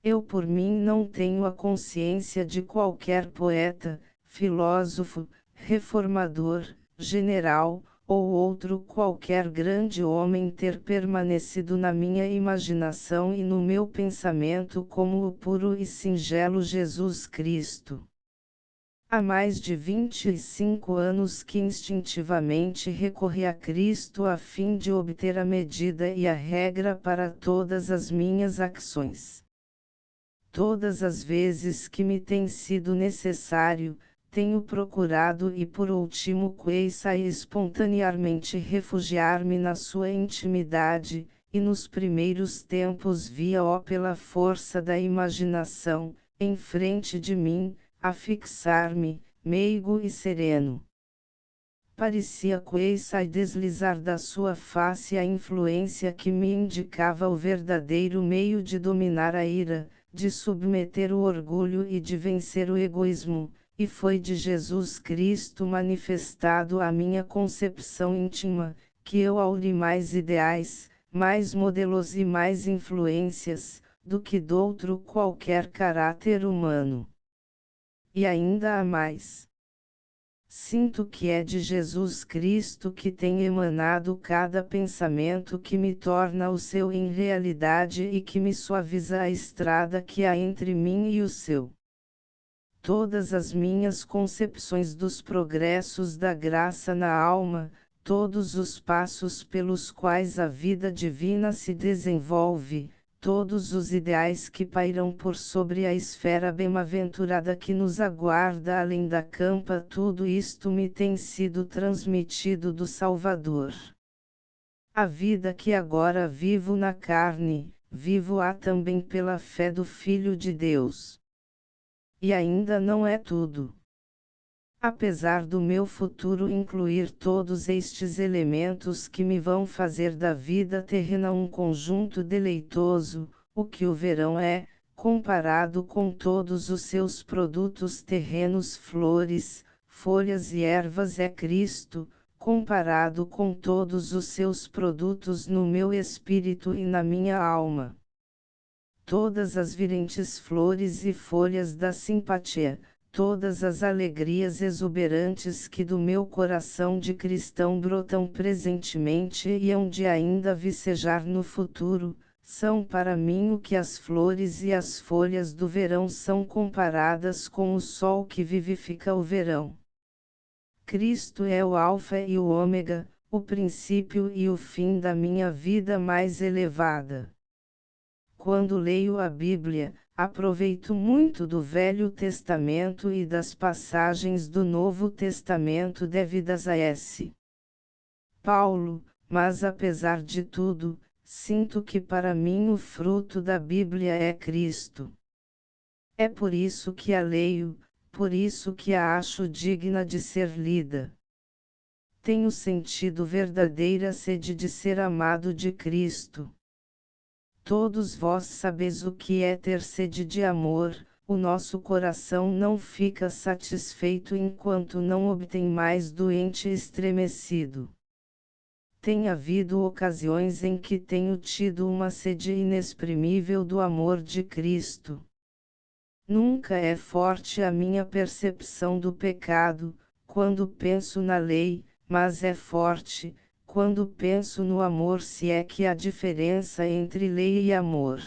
Eu por mim não tenho a consciência de qualquer poeta, filósofo, reformador, general, ou outro qualquer grande homem ter permanecido na minha imaginação e no meu pensamento como o puro e singelo Jesus Cristo. Há mais de 25 anos que instintivamente recorri a Cristo a fim de obter a medida e a regra para todas as minhas ações. Todas as vezes que me tem sido necessário, tenho procurado e por último queça espontaneamente refugiar-me na sua intimidade, e nos primeiros tempos via-o pela força da imaginação, em frente de mim, a fixar-me, meigo e sereno. Parecia queça deslizar da sua face a influência que me indicava o verdadeiro meio de dominar a ira, de submeter o orgulho e de vencer o egoísmo, e foi de Jesus Cristo manifestado à minha concepção íntima, que eu auri mais ideais, mais modelos e mais influências, do que doutro qualquer caráter humano. E ainda há mais. Sinto que é de Jesus Cristo que tem emanado cada pensamento que me torna o seu em realidade e que me suaviza a estrada que há entre mim e o seu. Todas as minhas concepções dos progressos da graça na alma, todos os passos pelos quais a vida divina se desenvolve, todos os ideais que pairam por sobre a esfera bem-aventurada que nos aguarda além da campa, tudo isto me tem sido transmitido do Salvador. A vida que agora vivo na carne, vivo-a também pela fé do Filho de Deus. E ainda não é tudo. Apesar do meu futuro incluir todos estes elementos que me vão fazer da vida terrena um conjunto deleitoso, o que o verão é, comparado com todos os seus produtos terrenos, flores, folhas e ervas, é Cristo, comparado com todos os seus produtos no meu espírito e na minha alma. Todas as virentes flores e folhas da simpatia, todas as alegrias exuberantes que do meu coração de cristão brotam presentemente e hão de ainda vicejar no futuro, são para mim o que as flores e as folhas do verão são comparadas com o sol que vivifica o verão. Cristo é o Alfa e o Ômega, o princípio e o fim da minha vida mais elevada. Quando leio a Bíblia, aproveito muito do Velho Testamento e das passagens do Novo Testamento devidas a S. Paulo, mas apesar de tudo, sinto que para mim o fruto da Bíblia é Cristo. É por isso que a leio, por isso que a acho digna de ser lida. Tenho sentido verdadeira sede de ser amado de Cristo. Todos vós sabeis o que é ter sede de amor, o nosso coração não fica satisfeito enquanto não obtém mais doente e estremecido. Tem havido ocasiões em que tenho tido uma sede inexprimível do amor de Cristo. Nunca é forte a minha percepção do pecado, quando penso na lei, mas é forte, quando penso no amor, se é que há diferença entre lei e amor.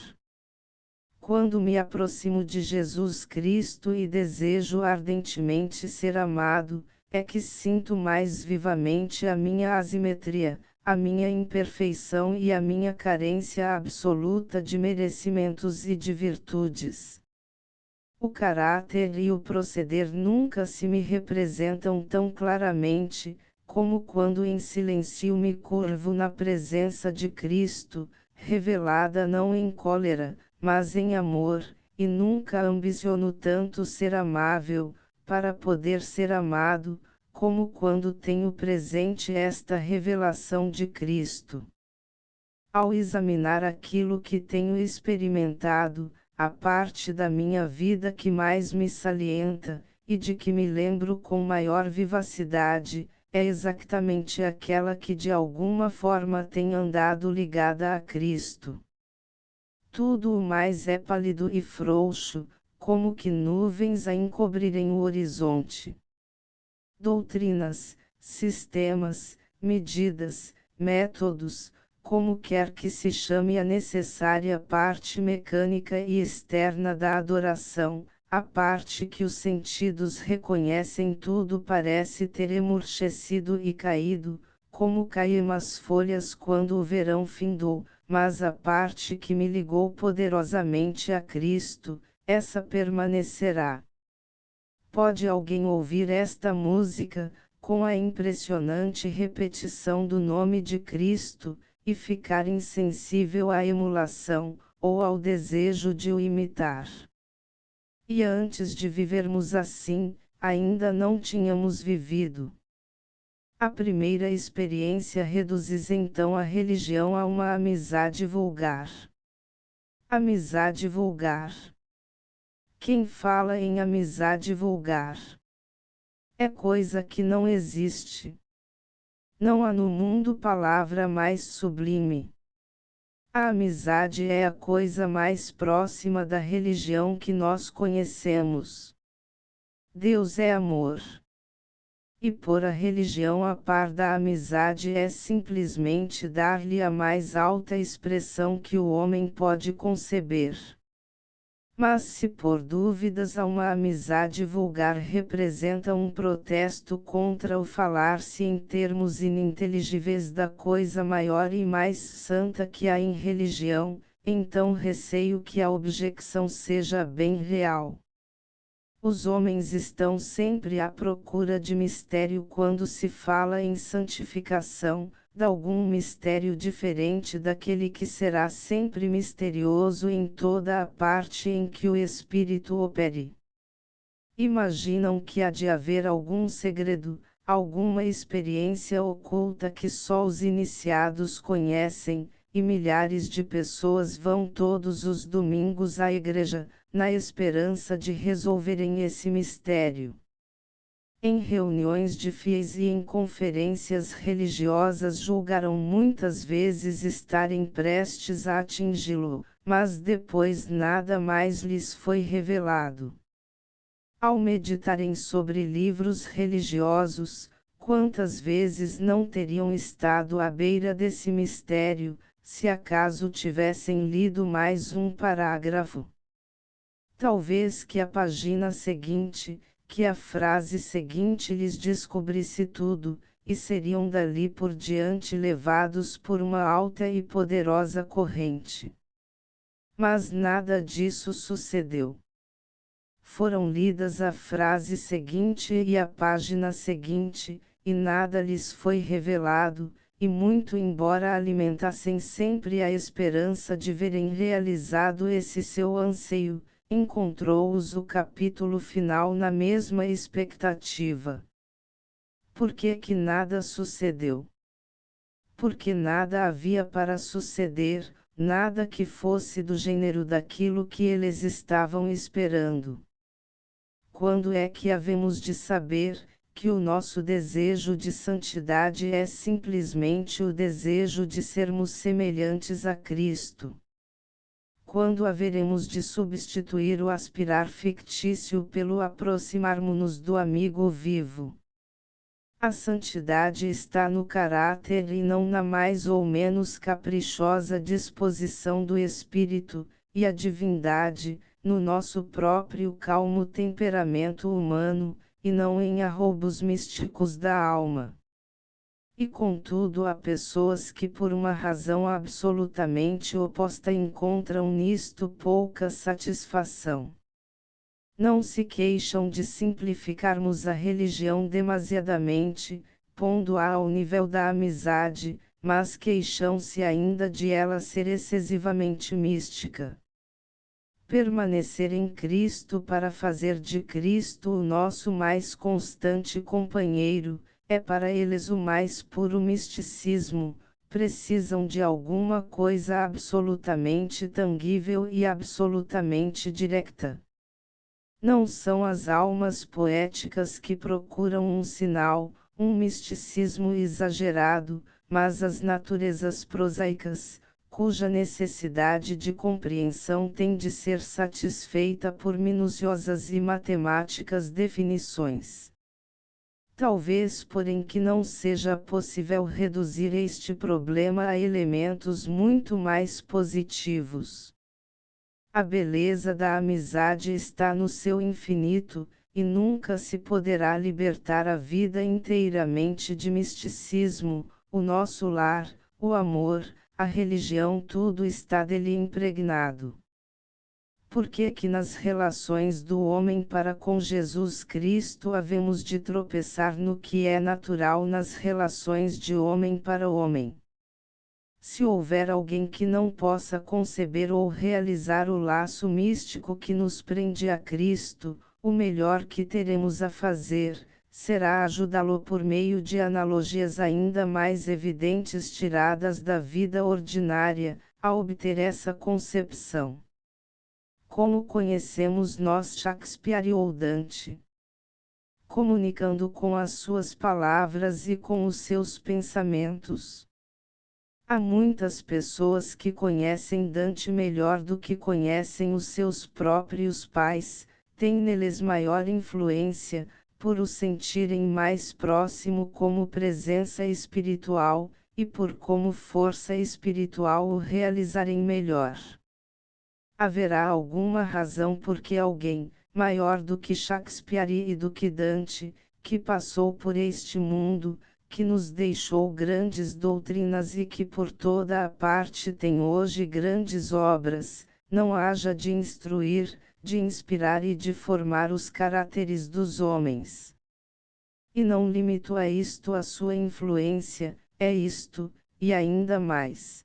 Quando me aproximo de Jesus Cristo e desejo ardentemente ser amado, é que sinto mais vivamente a minha assimetria, a minha imperfeição e a minha carência absoluta de merecimentos e de virtudes. O caráter e o proceder nunca se me representam tão claramente, como quando em silêncio me curvo na presença de Cristo, revelada não em cólera, mas em amor, e nunca ambiciono tanto ser amável, para poder ser amado, como quando tenho presente esta revelação de Cristo. Ao examinar aquilo que tenho experimentado, a parte da minha vida que mais me salienta, e de que me lembro com maior vivacidade, é exatamente aquela que de alguma forma tem andado ligada a Cristo. Tudo o mais é pálido e frouxo, como que nuvens a encobrirem o horizonte. Doutrinas, sistemas, medidas, métodos, como quer que se chame a necessária parte mecânica e externa da adoração, a parte que os sentidos reconhecem, tudo parece ter emurchecido e caído, como caíam as folhas quando o verão findou, mas a parte que me ligou poderosamente a Cristo, essa permanecerá. Pode alguém ouvir esta música, com a impressionante repetição do nome de Cristo, e ficar insensível à emulação, ou ao desejo de o imitar? E antes de vivermos assim, ainda não tínhamos vivido. A primeira experiência reduz então a religião a uma amizade vulgar. Amizade vulgar. Quem fala em amizade vulgar? É coisa que não existe. Não há no mundo palavra mais sublime. A amizade é a coisa mais próxima da religião que nós conhecemos. Deus é amor. E pôr a religião a par da amizade é simplesmente dar-lhe a mais alta expressão que o homem pode conceber. Mas se por dúvidas a uma amizade vulgar representa um protesto contra o falar-se em termos ininteligíveis da coisa maior e mais santa que há em religião, então receio que a objeção seja bem real. Os homens estão sempre à procura de mistério quando se fala em santificação, de algum mistério diferente daquele que será sempre misterioso em toda a parte em que o Espírito opere. Imaginam que há de haver algum segredo, alguma experiência oculta que só os iniciados conhecem, e milhares de pessoas vão todos os domingos à igreja, na esperança de resolverem esse mistério. Em reuniões de fiéis e em conferências religiosas julgaram muitas vezes estarem prestes a atingi-lo, mas depois nada mais lhes foi revelado. Ao meditarem sobre livros religiosos, quantas vezes não teriam estado à beira desse mistério, se acaso tivessem lido mais um parágrafo? Talvez que a página seguinte, que a frase seguinte lhes descobrisse tudo, e seriam dali por diante levados por uma alta e poderosa corrente. Mas nada disso sucedeu. Foram lidas a frase seguinte e a página seguinte, e nada lhes foi revelado, e muito embora alimentassem sempre a esperança de verem realizado esse seu anseio, encontrou-os o capítulo final na mesma expectativa. Por que que nada sucedeu? Porque nada havia para suceder, nada que fosse do gênero daquilo que eles estavam esperando. Quando é que havemos de saber que o nosso desejo de santidade é simplesmente o desejo de sermos semelhantes a Cristo? Quando haveremos de substituir o aspirar fictício pelo aproximarmos-nos do amigo vivo? A santidade está no caráter e não na mais ou menos caprichosa disposição do espírito, e a divindade, no nosso próprio calmo temperamento humano, e não em arroubos místicos da alma. E contudo há pessoas que por uma razão absolutamente oposta encontram nisto pouca satisfação. Não se queixam de simplificarmos a religião demasiadamente, pondo-a ao nível da amizade, mas queixam-se ainda de ela ser excessivamente mística. Permanecer em Cristo para fazer de Cristo o nosso mais constante companheiro, é para eles o mais puro misticismo. Precisam de alguma coisa absolutamente tangível e absolutamente direta. Não são as almas poéticas que procuram um sinal, um misticismo exagerado, mas as naturezas prosaicas, cuja necessidade de compreensão tem de ser satisfeita por minuciosas e matemáticas definições. Talvez porém que não seja possível reduzir este problema a elementos muito mais positivos. A beleza da amizade está no seu infinito, e nunca se poderá libertar a vida inteiramente de misticismo. O nosso lar, o amor, a religião, tudo está dele impregnado. Por que que nas relações do homem para com Jesus Cristo havemos de tropeçar no que é natural nas relações de homem para homem? Se houver alguém que não possa conceber ou realizar o laço místico que nos prende a Cristo, o melhor que teremos a fazer, será ajudá-lo por meio de analogias ainda mais evidentes tiradas da vida ordinária, a obter essa concepção. Como conhecemos nós Shakespeare ou Dante? Comunicando com as suas palavras e com os seus pensamentos. Há muitas pessoas que conhecem Dante melhor do que conhecem os seus próprios pais, têm neles maior influência, por o sentirem mais próximo como presença espiritual, e por como força espiritual o realizarem melhor. Haverá alguma razão por que alguém, maior do que Shakespeare e do que Dante, que passou por este mundo, que nos deixou grandes doutrinas e que por toda a parte tem hoje grandes obras, não haja de instruir, de inspirar e de formar os caráteres dos homens. E não limito a isto a sua influência, é isto, e ainda mais.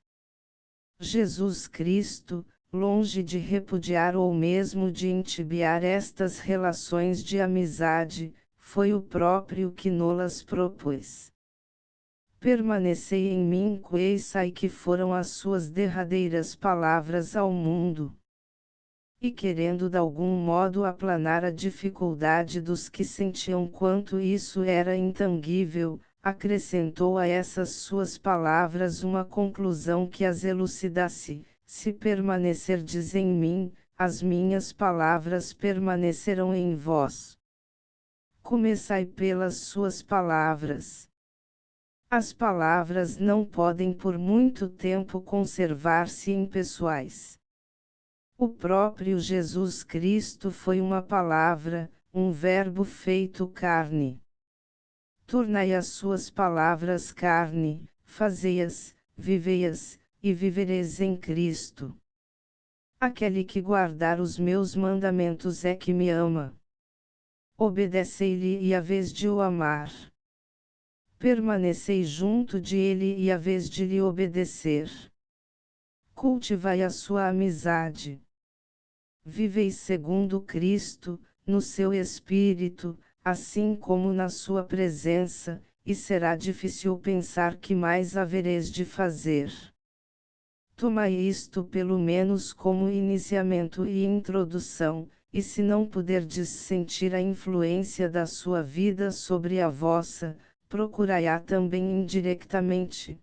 Jesus Cristo, longe de repudiar ou mesmo de entibiar estas relações de amizade, foi o próprio que nolas propôs. Permanecei em mim, queissai, que foram as suas derradeiras palavras ao mundo. E querendo de algum modo aplanar a dificuldade dos que sentiam quanto isso era intangível, acrescentou a essas suas palavras uma conclusão que as elucidasse: se permanecerdes em mim, as minhas palavras permanecerão em vós. Começai pelas suas palavras. As palavras não podem por muito tempo conservar-se impessoais. O próprio Jesus Cristo foi uma palavra, um verbo feito carne. Tornai as suas palavras carne, fazei-as, vivei-as, e vivereis em Cristo. Aquele que guardar os meus mandamentos é que me ama. Obedecei-lhe e haveis de o amar. Permanecei junto de ele e haveis de lhe obedecer. Cultivai a sua amizade. Vivei segundo Cristo, no seu espírito, assim como na sua presença, e será difícil pensar que mais havereis de fazer. Tomai isto pelo menos como iniciamento e introdução, e se não puderdes sentir a influência da sua vida sobre a vossa, procurai-a também indiretamente.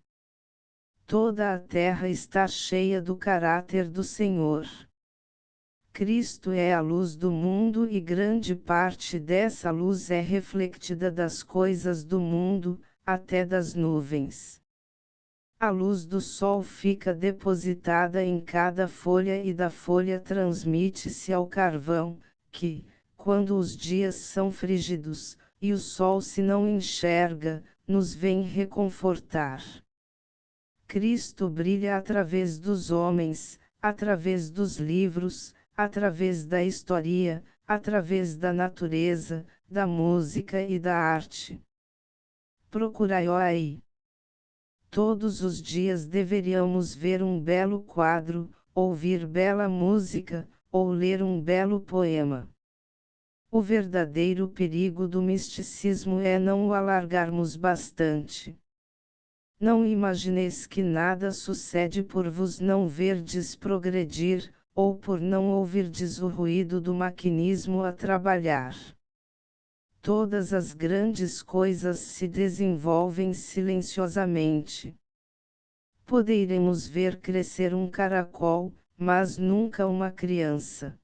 Toda a terra está cheia do caráter do Senhor. Cristo é a luz do mundo e grande parte dessa luz é refletida das coisas do mundo, até das nuvens. A luz do sol fica depositada em cada folha e da folha transmite-se ao carvão, que, quando os dias são frígidos, e o sol se não enxerga, nos vem reconfortar. Cristo brilha através dos homens, através dos livros, através da história, através da natureza, da música e da arte. Procurai-o aí. Todos os dias deveríamos ver um belo quadro, ouvir bela música, ou ler um belo poema. O verdadeiro perigo do misticismo é não o alargarmos bastante. Não imagineis que nada sucede por vos não verdes progredir, ou por não ouvirdes o ruído do maquinismo a trabalhar. Todas as grandes coisas se desenvolvem silenciosamente. Poderemos ver crescer um caracol, mas nunca uma criança.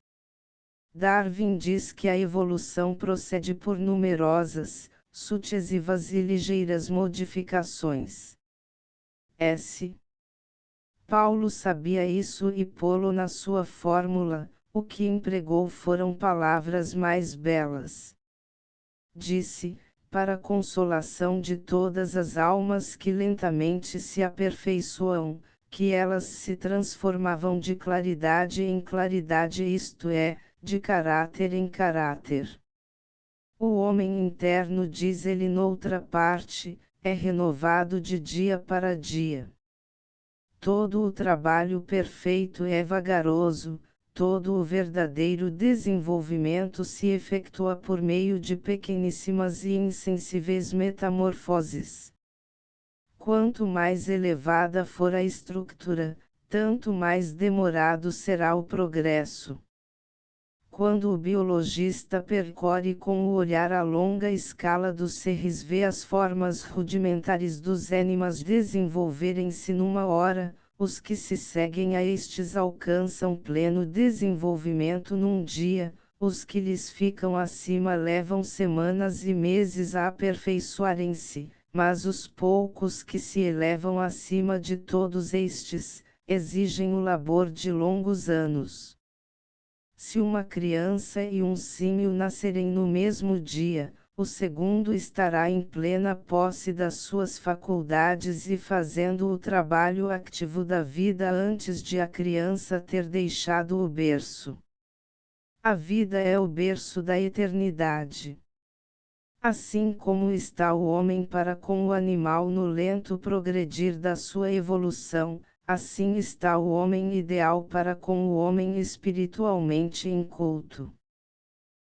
Darwin diz que a evolução procede por numerosas, sucessivas e ligeiras modificações. S. Paulo sabia isso e pô-lo na sua fórmula, o que empregou foram palavras mais belas. Disse, para a consolação de todas as almas que lentamente se aperfeiçoam, que elas se transformavam de claridade em claridade, isto é, de caráter em caráter. O homem interno, diz ele noutra parte, é renovado de dia para dia. Todo o trabalho perfeito é vagaroso, todo o verdadeiro desenvolvimento se efetua por meio de pequeníssimas e insensíveis metamorfoses. Quanto mais elevada for a estrutura, tanto mais demorado será o progresso. Quando o biologista percorre com o olhar a longa escala dos seres, vê as formas rudimentares dos animais desenvolverem-se numa hora, os que se seguem a estes alcançam pleno desenvolvimento num dia, os que lhes ficam acima levam semanas e meses a aperfeiçoarem-se, mas os poucos que se elevam acima de todos estes, exigem o labor de longos anos. Se uma criança e um símio nascerem no mesmo dia, o segundo estará em plena posse das suas faculdades e fazendo o trabalho ativo da vida antes de a criança ter deixado o berço. A vida é o berço da eternidade. Assim como está o homem para com o animal no lento progredir da sua evolução, assim está o homem ideal para com o homem espiritualmente inculto.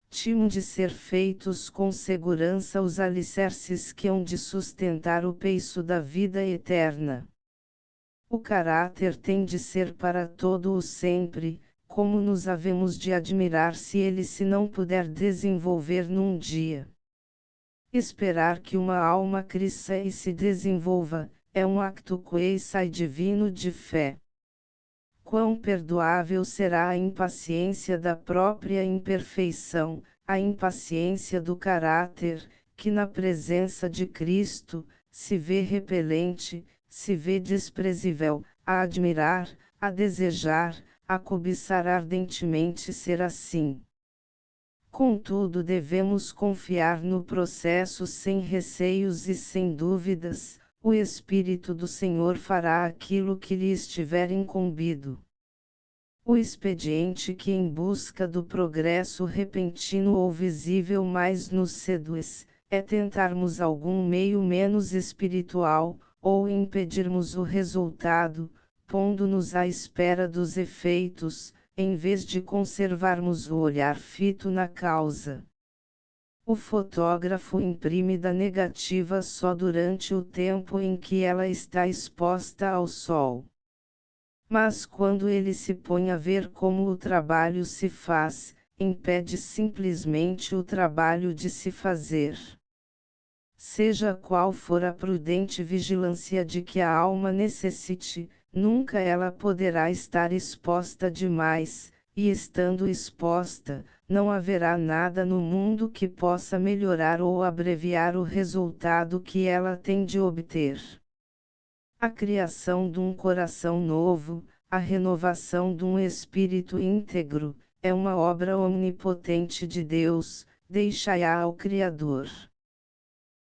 Tinham de ser feitos com segurança os alicerces que hão de sustentar o peixe da vida eterna. O caráter tem de ser para todo o sempre, como nos havemos de admirar se ele se não puder desenvolver num dia. Esperar que uma alma cresça e se desenvolva, é um acto quasi divino de fé. Quão perdoável será a impaciência da própria imperfeição, a impaciência do caráter, que na presença de Cristo, se vê repelente, se vê desprezível, a admirar, a desejar, a cobiçar ardentemente ser assim. Contudo, devemos confiar no processo sem receios e sem dúvidas. O Espírito do Senhor fará aquilo que lhe estiver incumbido. O expediente que em busca do progresso repentino ou visível mais nos seduz, é tentarmos algum meio menos espiritual, ou impedirmos o resultado, pondo-nos à espera dos efeitos, em vez de conservarmos o olhar fito na causa. O fotógrafo imprime da negativa só durante o tempo em que ela está exposta ao sol. Mas quando ele se põe a ver como o trabalho se faz, impede simplesmente o trabalho de se fazer. Seja qual for a prudente vigilância de que a alma necessite, nunca ela poderá estar exposta demais, e estando exposta, não haverá nada no mundo que possa melhorar ou abreviar o resultado que ela tem de obter. A criação de um coração novo, a renovação de um espírito íntegro, é uma obra onipotente de Deus, deixai-a ao Criador.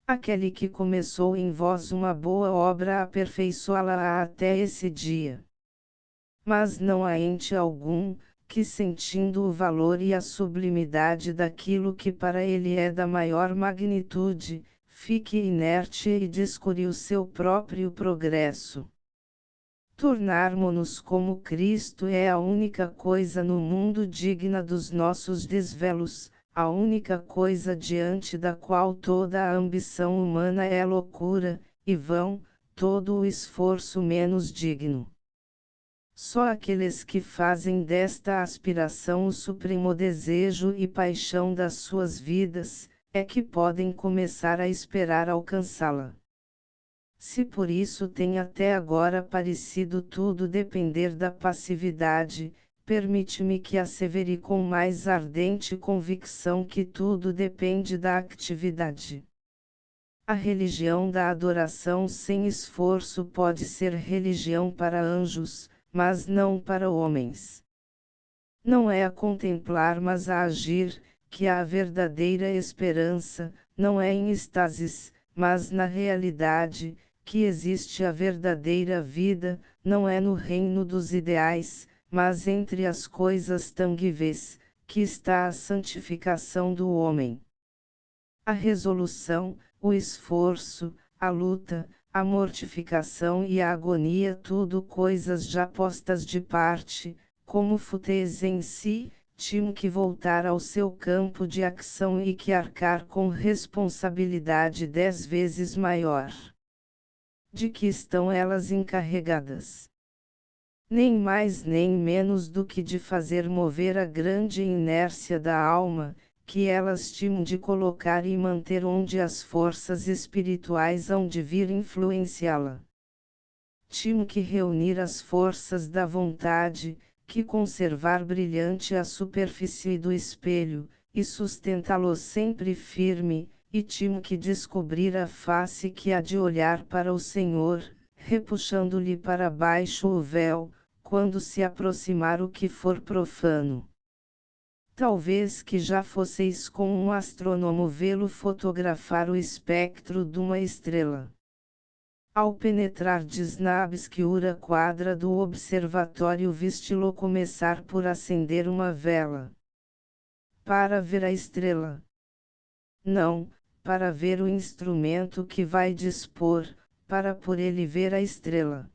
Aquele que começou em vós uma boa obra aperfeiçoá-la até esse dia. Mas não há ente algum, que sentindo o valor e a sublimidade daquilo que para ele é da maior magnitude, fique inerte e descure o seu próprio progresso. Tornarmo-nos como Cristo é a única coisa no mundo digna dos nossos desvelos, a única coisa diante da qual toda a ambição humana é loucura, e vão, todo o esforço menos digno. Só aqueles que fazem desta aspiração o supremo desejo e paixão das suas vidas, é que podem começar a esperar alcançá-la. Se por isso tem até agora parecido tudo depender da passividade, permite-me que assevere com mais ardente convicção que tudo depende da atividade. A religião da adoração sem esforço pode ser religião para anjos, mas não para homens. Não é a contemplar mas a agir, que há a verdadeira esperança, não é em êxtases, mas na realidade, que existe a verdadeira vida, não é no reino dos ideais, mas entre as coisas tangíveis, que está a santificação do homem. A resolução, o esforço, a luta, a mortificação e a agonia tudo coisas já postas de parte, como fúteis em si, tinham que voltar ao seu campo de ação e que arcar com responsabilidade 10 vezes maior. De que estão elas encarregadas? Nem mais nem menos do que de fazer mover a grande inércia da alma, que elas tinham de colocar e manter onde as forças espirituais hão de vir influenciá-la. Tinham que reunir as forças da vontade, que conservar brilhante a superfície do espelho, e sustentá-lo sempre firme, e timo que descobrir a face que há de olhar para o Senhor, repuxando-lhe para baixo o véu, quando se aproximar o que for profano. Talvez que já fosseis com um astrônomo vê-lo fotografar o espectro de uma estrela. Ao penetrardes na obscura quadra do observatório viste-lo começar por acender uma vela. Para ver a estrela. Não, para ver o instrumento que vai dispor, para por ele ver a estrela.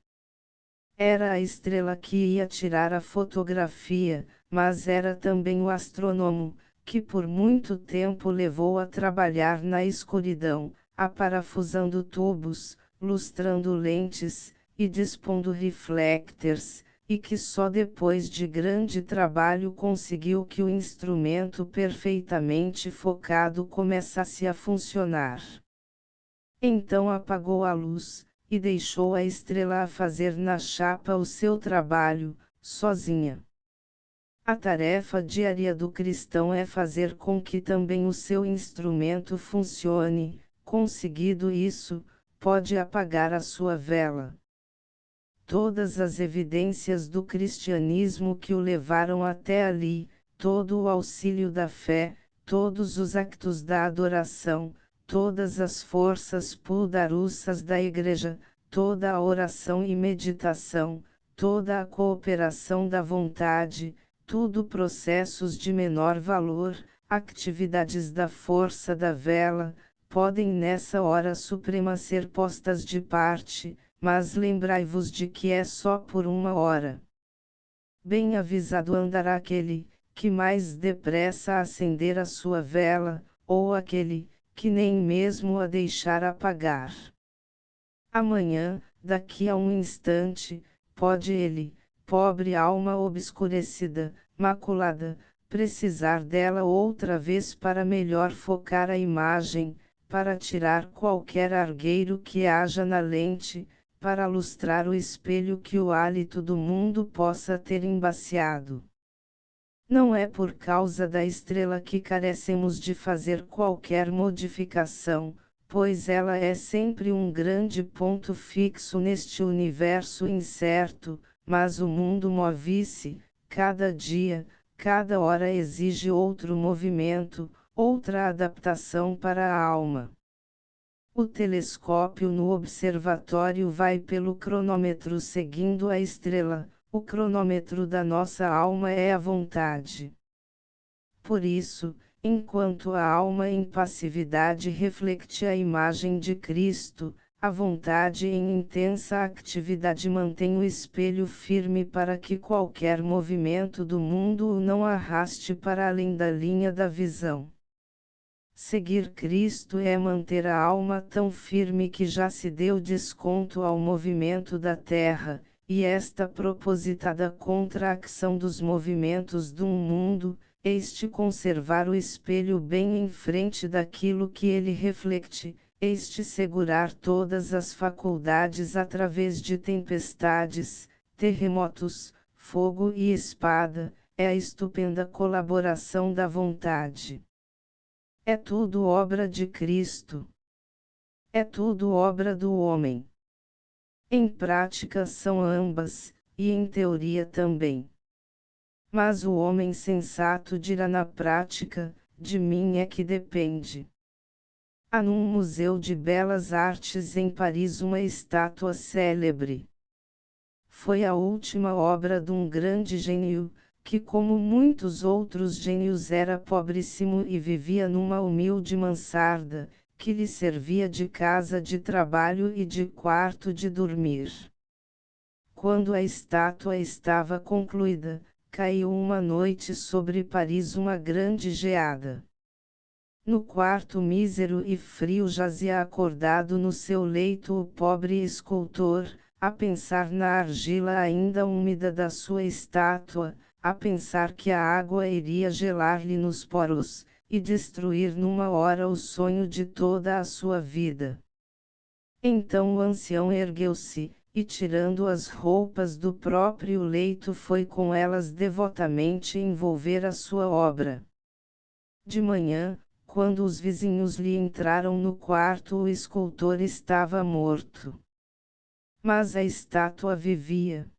Era a estrela que ia tirar a fotografia, mas era também o astrônomo, que por muito tempo levou a trabalhar na escuridão, aparafusando tubos, lustrando lentes, e dispondo reflectors, e que só depois de grande trabalho conseguiu que o instrumento perfeitamente focado começasse a funcionar. Então apagou a luz, e deixou a estrela a fazer na chapa o seu trabalho, sozinha. A tarefa diária do cristão é fazer com que também o seu instrumento funcione. Conseguido isso, pode apagar a sua vela. Todas as evidências do cristianismo que o levaram até ali, todo o auxílio da fé, todos os actos da adoração, todas as forças poderosas da Igreja, toda a oração e meditação, toda a cooperação da vontade, tudo processos de menor valor, atividades da força da vela, podem nessa hora suprema ser postas de parte, mas lembrai-vos de que é só por uma hora. Bem avisado andará aquele, que mais depressa acender a sua vela, ou aquele, que nem mesmo a deixar apagar. Amanhã, daqui a um instante, pode ele, pobre alma obscurecida, maculada, precisar dela outra vez para melhor focar a imagem, para tirar qualquer argueiro que haja na lente, para lustrar o espelho que o hálito do mundo possa ter embaciado. Não é por causa da estrela que carecemos de fazer qualquer modificação, pois ela é sempre um grande ponto fixo neste universo incerto, mas o mundo move-se, cada dia, cada hora exige outro movimento, outra adaptação para a alma. O telescópio no observatório vai pelo cronômetro seguindo a estrela. O cronômetro da nossa alma é a vontade. Por isso, enquanto a alma em passividade reflete a imagem de Cristo, a vontade em intensa atividade mantém o espelho firme para que qualquer movimento do mundo o não arraste para além da linha da visão. Seguir Cristo é manter a alma tão firme que já se deu desconto ao movimento da terra, e esta propositada contra a ação dos movimentos do mundo, este conservar o espelho bem em frente daquilo que ele reflete, este segurar todas as faculdades através de tempestades, terremotos, fogo e espada, é a estupenda colaboração da vontade. É tudo obra de Cristo. É tudo obra do homem. Em prática são ambas, e em teoria também. Mas o homem sensato dirá na prática, de mim é que depende. Há num museu de belas artes em Paris uma estátua célebre. Foi a última obra de um grande gênio, que como muitos outros gênios era pobríssimo e vivia numa humilde mansarda, que lhe servia de casa de trabalho e de quarto de dormir. Quando a estátua estava concluída, caiu uma noite sobre Paris uma grande geada. No quarto mísero e frio jazia acordado no seu leito o pobre escultor, a pensar na argila ainda úmida da sua estátua, a pensar que a água iria gelar-lhe nos poros, e destruir numa hora o sonho de toda a sua vida. Então o ancião ergueu-se, e tirando as roupas do próprio leito foi com elas devotamente envolver a sua obra. De manhã, quando os vizinhos lhe entraram no quarto, o escultor estava morto. Mas a estátua vivia.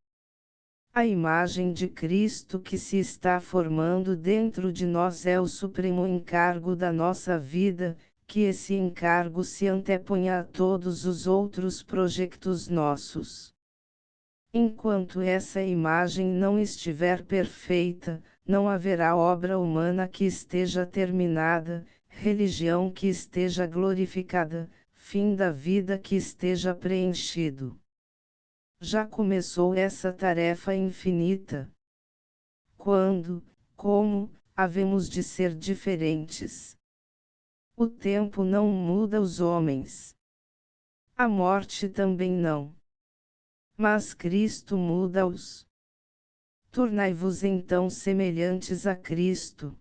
A imagem de Cristo que se está formando dentro de nós é o supremo encargo da nossa vida, que esse encargo se anteponha a todos os outros projetos nossos. Enquanto essa imagem não estiver perfeita, não haverá obra humana que esteja terminada, religião que esteja glorificada, fim da vida que esteja preenchido. Já começou essa tarefa infinita. Quando, como, havemos de ser diferentes? O tempo não muda os homens. A morte também não. Mas Cristo muda-os. Tornai-vos então semelhantes a Cristo.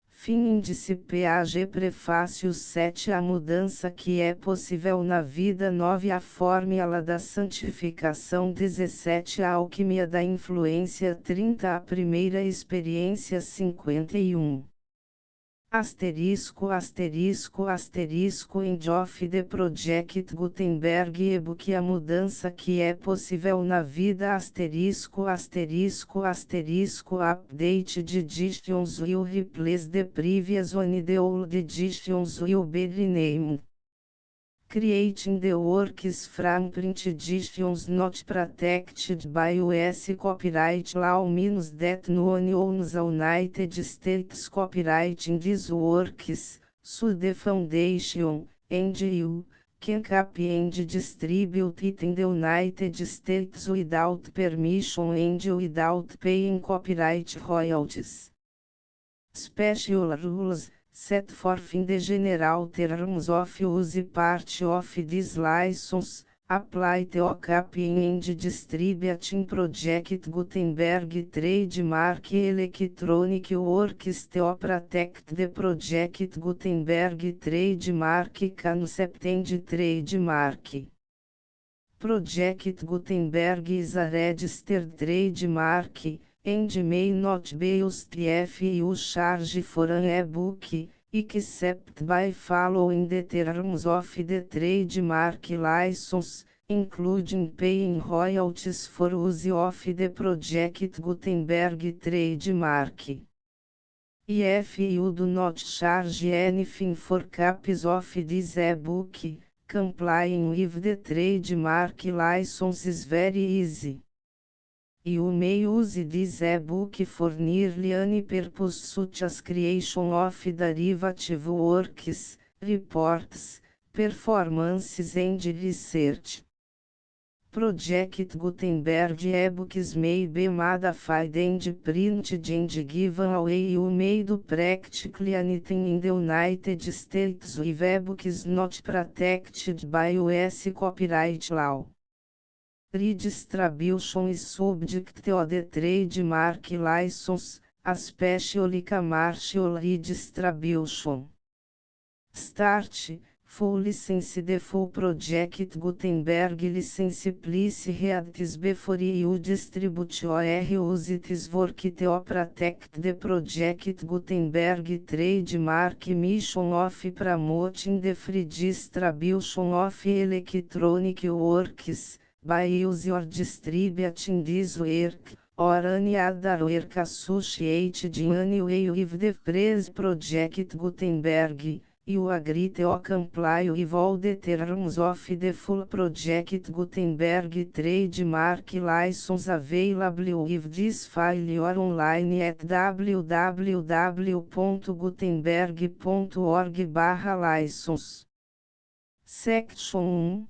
Fim índice PAG Prefácio 7 A mudança que é possível na vida 9 A fórmula da santificação 17 A alquimia da influência 30 A primeira experiência 51 End of the Project Gutenberg e-book A mudança que é possível na vida update de editions will replace the previous one the old editions will be renamed. Creating the works from print editions not protected by US copyright law means that no one owns the United States copyright in these works, so the foundation, and you, can copy and distribute it in the United States without permission and without paying copyright royalties. Special rules set forth in the general terms of use part of this license, apply to copying and distributing Project Gutenberg trademark electronic works to protect the Project Gutenberg trademark concept and trademark. Project Gutenberg is a registered trademark, and may not be used if you charge for an e-book, except by following the terms of the trademark license, including paying royalties for use of the Project Gutenberg trademark. If you do not charge anything for copies of this e-book, complying with the trademark license is very easy. You may use this e-book for nearly any purpose such as creation of derivative works, reports, performances and research. Project Gutenberg e-books may be modified and printed and given away. You may do practically anything in the United States with e-books not protected by US copyright law. Redistribution is subject to the trademark license, especially commercial redistribution. Start, full license. The full Project Gutenberg license please read this before you distribute or use this work to protect the Project Gutenberg trademark mission of promoting the free distribution of electronic works, by use or distributing this work, or any other work associated in any way with the phrase Project Gutenberg. You agree to comply with all the terms of the full Project Gutenberg trademark license available with this file or online at www.gutenberg.org/license. Section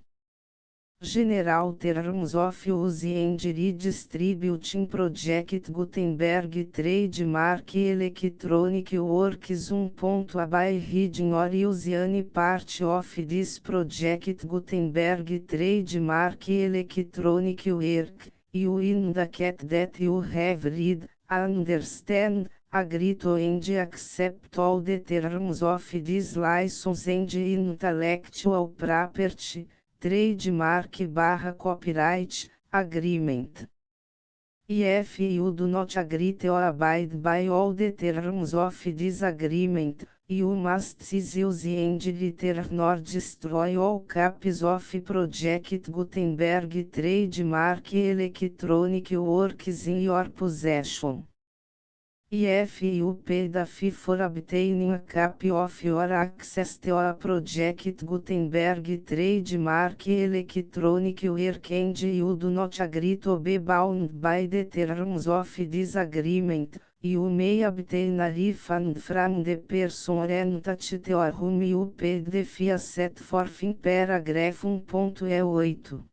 1 General Terms of Use and Redistributing Project Gutenberg Trademark Electronic Works 1. By reading or use any part of this Project Gutenberg Trademark Electronic Work, you indicate that you have read, understand, agree to and accept all the terms of this license and intellectual property trademark/copyright agreement. If you do not agree or abide by all the terms of this agreement, you must cease use and return or destroy all copies of Project Gutenberg trademark electronic works in your possession. If you pay the fee for obtaining a copy of your access to a Project Gutenberg trademark electronic work and you do not agree to be bound by the terms of this agreement, you may obtain a refund from the person entity to whom you paid the fee set forth in paragraph 1.8.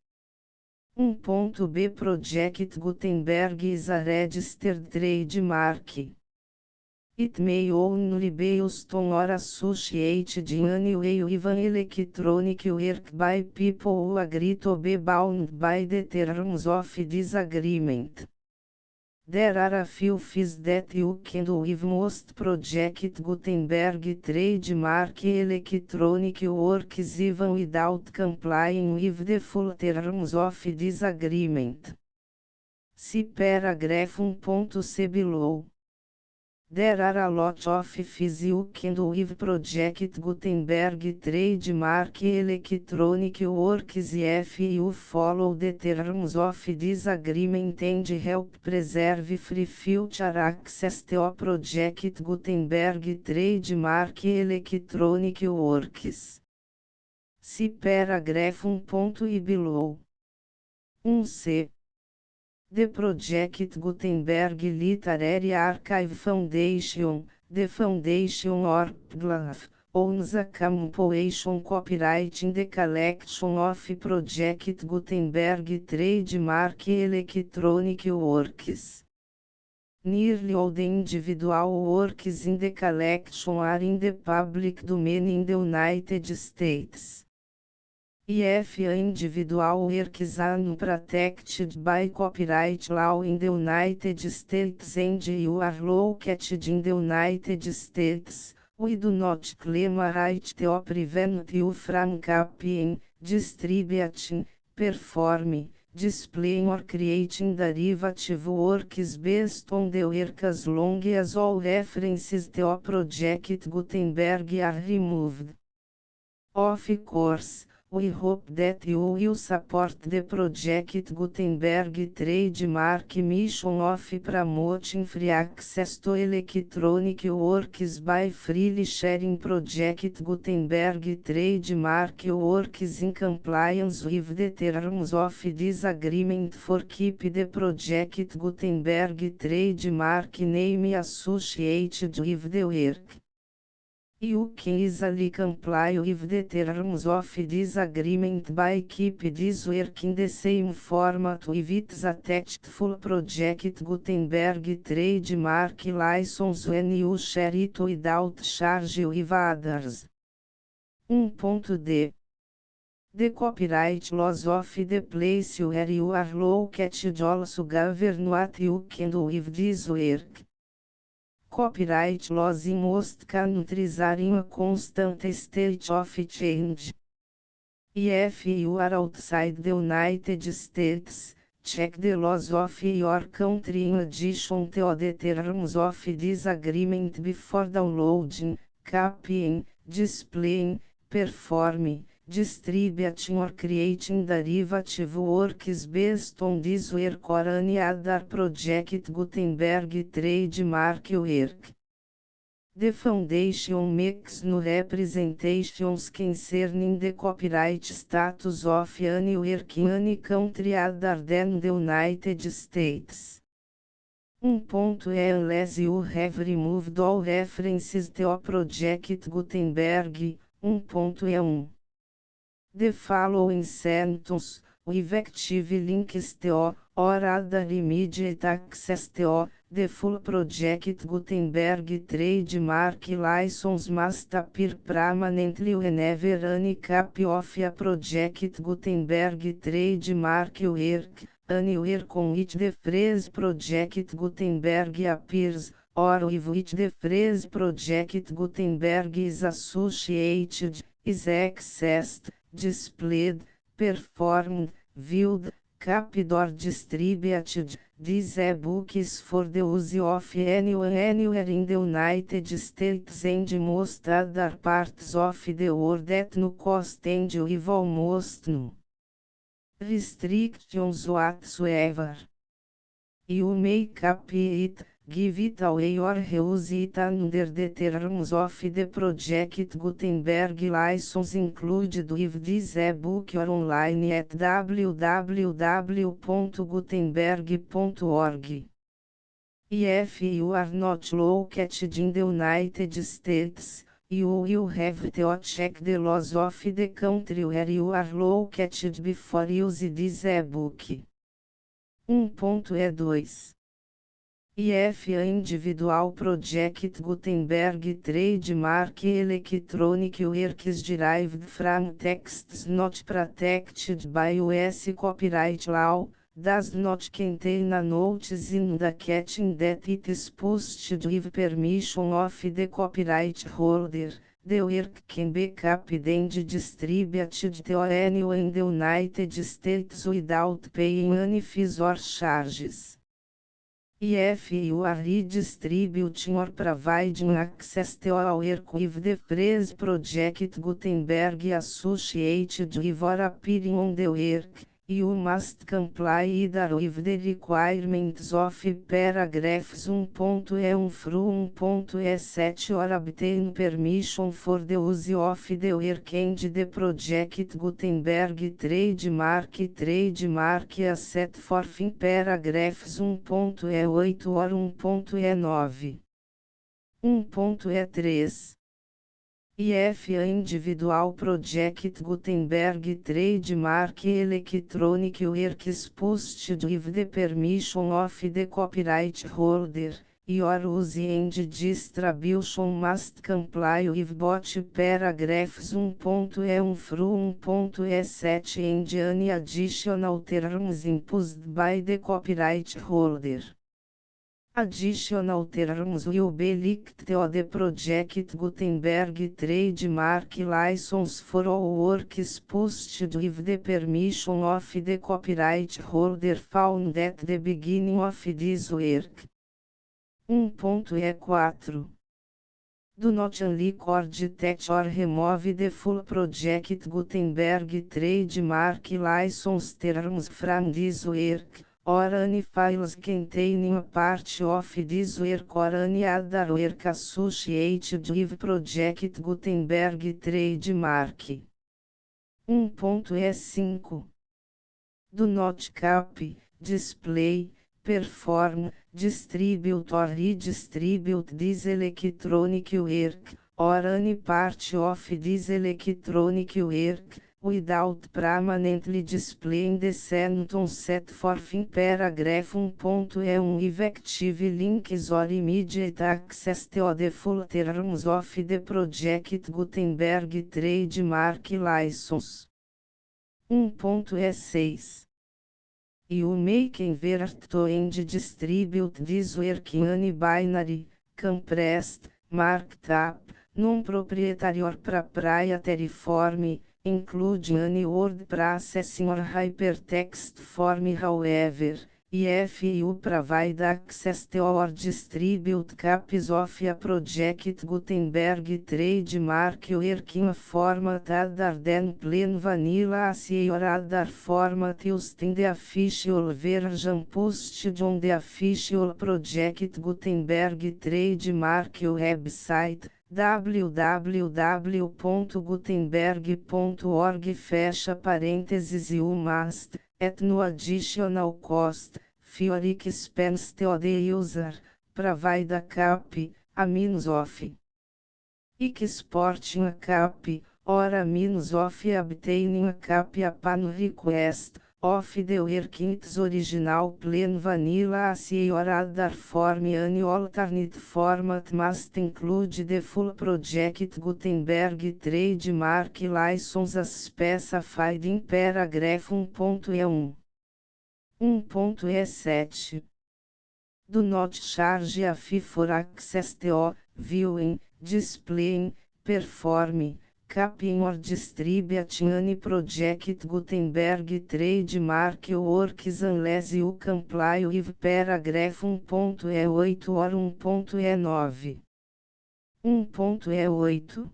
1.b Project Gutenberg is a registered trademark. It may only be used on or associated in any way with an electronic work by people who agree to be bound by the terms of this agreement. There are a few fees that you can do with most Project Gutenberg trademark electronic works even without complying with the full terms of this agreement. See paragraph 1.c below. There are a lot of fees you can do with Project Gutenberg trademark electronic works if you follow the terms of this agreement and help preserve free future access to Project Gutenberg trademark electronic works. See paragraph 1.i below. 1c. The Project Gutenberg Literary Archive Foundation, the Foundation or PGLAF, owns a compilation copyright in the collection of Project Gutenberg trademark electronic works. Nearly all the individual works in the collection are in the public domain in the United States. If individual works are unprotected by copyright law in the United States and you are located in the United States, we do not claim a right to prevent you from copying, distributing, performing, displaying or creating derivative works based on the work as long as all references to Project Gutenberg are removed. Of course, we hope that you will support the Project Gutenberg trademark mission of promoting free access to electronic works by freely sharing Project Gutenberg trademark works in compliance with the terms of this agreement for keep the Project Gutenberg trademark name associated with the work. You can easily comply with the terms of this agreement by keep this work in the same format with its attached full Project Gutenberg trademark license when you share it without charge with others. 1.d. The copyright laws of the place where you are located also govern what you can do with this work. Copyright laws in most countries are in a constant state of change. If you are outside the United States, check the laws of your country in addition to the terms of this agreement before downloading, copying, displaying, performing, distributing or creating derivative works based on this work or any other Project Gutenberg trademark work. The Foundation makes no representations concerning the copyright status of any work in any country other than the United States. 1.e Unless you have removed all references to Project Gutenberg. 1.e1. The following sentence, with active links to, or other immediate access to, the full Project Gutenberg trademark license must appear permanently whenever any copy of a Project Gutenberg trademark work, anywhere on which the phrase Project Gutenberg appears, or with which the phrase Project Gutenberg is associated, is accessed, displayed, performed, viewed, copied or distributed. These e-books for the use of anyone anywhere in the United States and most other parts of the world at no cost and with almost no restrictions whatsoever. You may copy it, give it away or reuse it under the terms of the Project Gutenberg license included with this ebook or online at www.gutenberg.org. If you are not located in the United States, you will have to check the laws of the country where you are located before use this ebook. 1.E2 IF Individual Project Gutenberg Trademark Electronic Works derived from texts not protected by US copyright law, does not contain a notice indicating that it is posted with permission of the copyright holder. The work can be copied and distributed to anyone in the United States without paying any fees or charges. If you are redistributing or providing access to a work with the phrase Project Gutenberg associated with or appearing on the work, you must comply either with the requirements of paragraphs 1.E1 through 1.E7 or obtain permission for the use of the work and the Project Gutenberg trademark as set forth in paragraphs 1.E8 or 1.E9. 1.E3 IF Individual Project Gutenberg Trademark Electronic Works posted with the permission of the copyright holder, your use and distribution must comply with both paragraphs 1.E1 through 1.E7 and any additional terms imposed by the copyright holder. Additional terms will be linked to the Project Gutenberg trademark license for all works posted with the permission of the copyright holder found at the beginning of this work. 1.E4 Do not unrecord, touch or remove the full Project Gutenberg trademark license terms from this work, or any files containing a part of this work or any other work associated with Project Gutenberg trademark. 1.E5 Do not copy, display, perform, distribute or redistribute this electronic work, or any part of this electronic work, without permanently displaying the sentence set forth in paragraph 1.E1 effective links or immediate access to the full terms of the Project Gutenberg trademark license. 1.E6 You may convert to and distribute this work in any binary, compressed, marked up, non-proprietary or proprietary form, including any word processing or hypertext form. However, if you provide access to or distribute copies of a Project Gutenberg trademark work in a format other than plain vanilla ASCII or other format used in the official version posted on the official Project Gutenberg trademark website, www.gutenberg.org fecha parênteses you must, at no additional cost, for expense to the user, provide a copy, a means of exporting a copy, or a means of obtaining a copy upon request, of the work in its original plain vanilla ASCII or other form. Any alternate format must include the full Project Gutenberg trademark license as specified in paragraph 1.E1. 1.E7 Do not charge a fee for access to, viewing, displaying, performing, copying or distributing any project Gutenberg trademark works unless you comply with paragraph 1.E8 or 1.E9. 1.E8.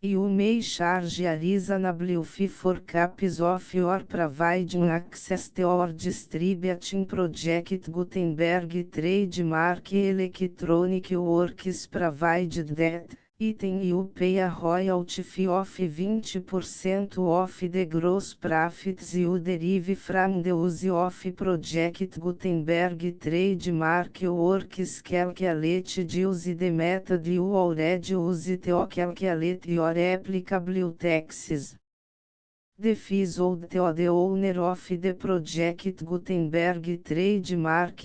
You may charge a reasonable fee for copies of your providing access to or distributing project Gutenberg trademark electronic works provided that, item you pay a royalty fee of 20% of the gross profits you derive from the use of project Gutenberg trademark works. Calculate use the method you already use to calculate your applicable taxes. The fees owed to the owner of the project Gutenberg trademark,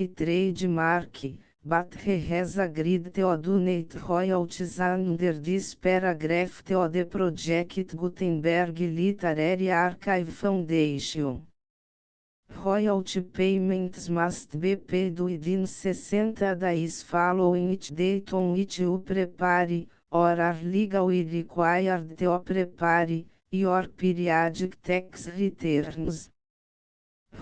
but he has agreed to donate royalties under this paragraph to the project Gutenberg Literary Archive Foundation. Royalty payments must be paid within 60 days following each date on which you prepare, or are legally required to prepare, your periodic tax returns.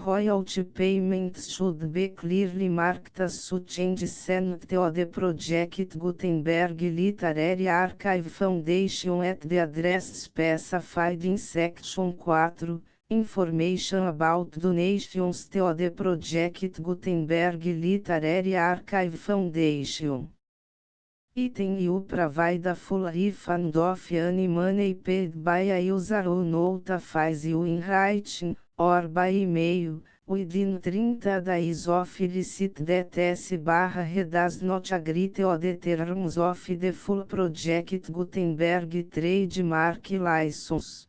Royalty payments should be clearly marked as such and sent to the project Gutenberg Literary Archive Foundation at the address specified in Section 4, Information about donations to the project Gutenberg Literary Archive Foundation. Item you provide a full refund of any money paid by a user who notifies you in writing, or by email, within 30 days of receipt that S/he does not agree to the terms of the full project Gutenberg trademark license.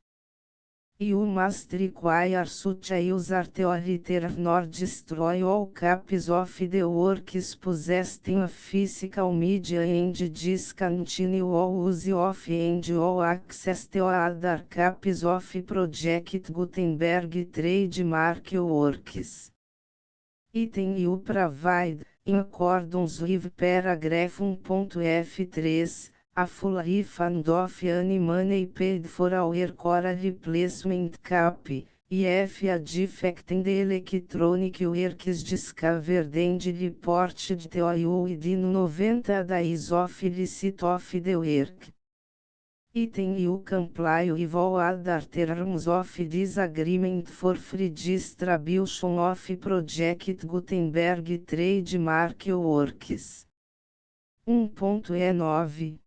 You must require such a user to return or destroy all copies of the works possessed in a physical media and discontinue all use of and all access to other copies of project Gutenberg trademark works. Item you provide, in accordance with paragraph 1.F3, a full refund of any money paid for a work or a replacement copy, if a defect in the electronic work is discovered and reported to you within 90 days of receipt of the work. Item you comply with all other terms of this agreement for free distribution of project Gutenberg trademark works. 1.E9.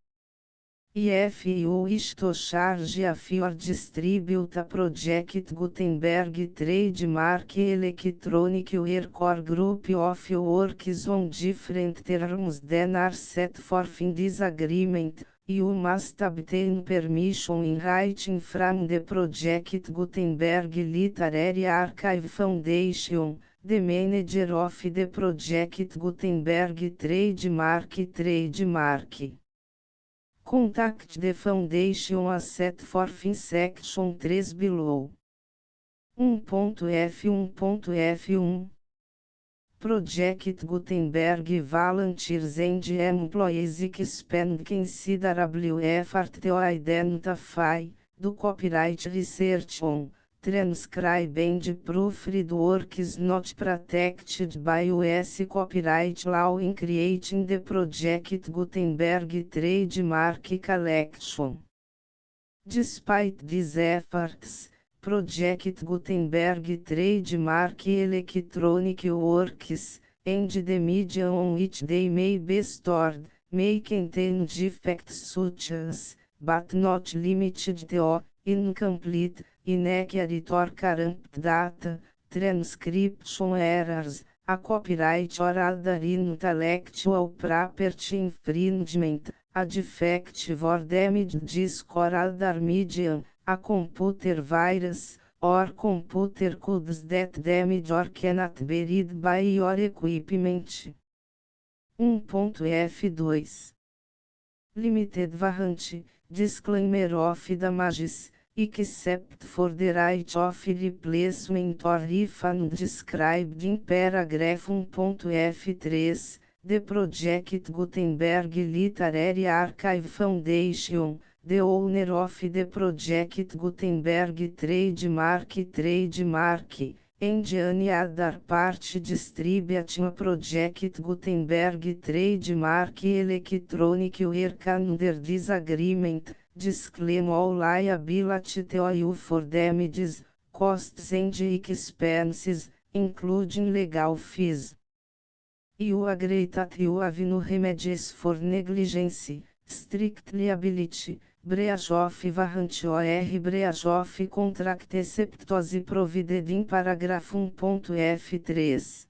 If you wish to charge a fee or distribute a project Gutenberg trademark electronic work or group of works on different terms than are set forth in this agreement, you must obtain permission in writing from the project Gutenberg Literary Archive Foundation, the manager of the project Gutenberg trademark. Contact the foundation as set forth in section 3 below. 1.F1.F1 Project Gutenberg volunteers and employees expend considerable effort to identify, do copyright research on, transcribe and proofread works not protected by U.S. copyright law in creating the project Gutenberg trademark collection. Despite these efforts, Project Gutenberg trademark electronic works, and the media on which they may be stored, may contain defects such as, but not limited to, incomplete, inaccurate or corrupt data, transcription errors, a copyright or other intellectual property infringement, a defective or damaged disk or other medium, a computer virus, or computer codes that damage or cannot be read by your equipment. 1.F2 Limited warranty, disclaimer of damages, except for the right of replacement or refund described in paragraph 1.F3, The Project Gutenberg Literary Archive Foundation, the owner of the Project Gutenberg Trademark, and any other party distributing Project Gutenberg Trademark Electronic Work under this agreement, disclaim all liability to you for damages, costs and expenses, including legal fees. You agree that you have no remedies for negligence, strict liability, breach of warranty or breach of contract except as provided in paragraph 1.f3.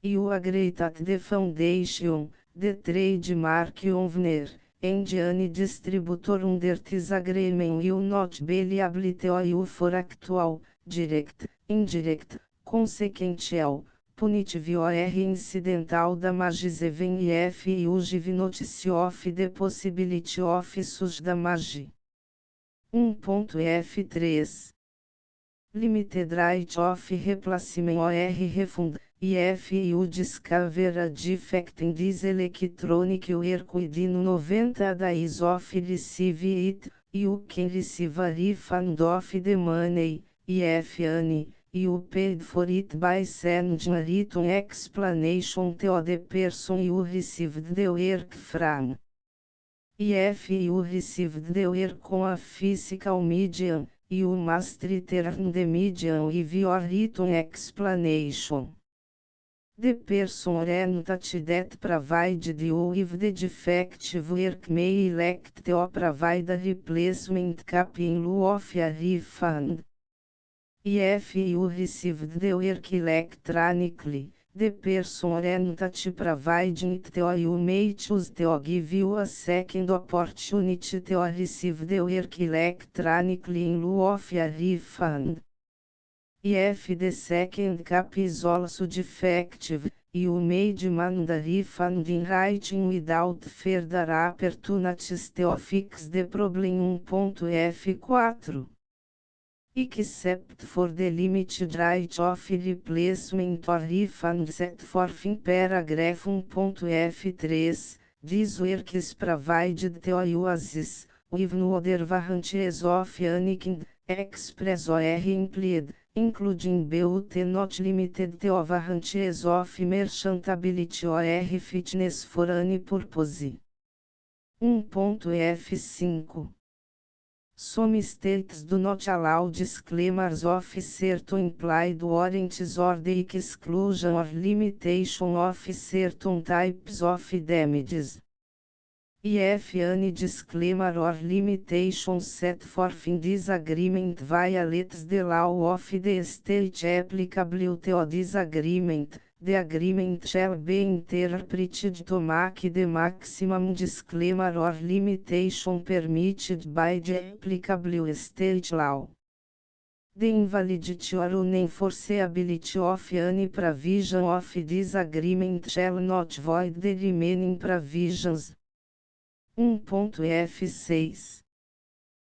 You agree that the foundation, the trademark owner, and any distributor under this agreement will not be liable to you for actual, direct, indirect, consequential, punitive or incidental damages even if you give notice of the possibility of such damage. 1.f3. Limited right of replacement or refund, if you discover a defect in this electronic work within 90 days of receive it, you can receive a refund of the money, if any. You paid for it by sending a written explanation to the person you received the work from. If you received the work on a physical medium, you must return the medium with your written explanation. The person or entity that provided you with the defective work may elect to provide a replacement copy in lieu of a refund. If you received the work electronically, the person or entity providing it to you may choose to give you a second opportunity to receive the work electronically in lieu of a refund. If the second copy is also defective, you may demand a refund in writing without further opportunities to fix the problem. 1.f4. Except for the limited right of replacement or refund set forth in paragraph 1.f3, this work is provided to you as is, with no other warranties of any kind, express or implied, including but not limited to warranties of merchantability or fitness for any purpose. 1.f5. Some states do not allow disclaimers of certain implied warranties or the exclusion or limitation of certain types of damages. If any disclaimer or limitation set forth in this agreement violates the law of the state applicable to this agreement, the agreement shall be interpreted to make the maximum disclaimer or limitation permitted by the applicable state law. The invalidity or unenforceability of any provision of this agreement shall not void the remaining provisions. 1.f6.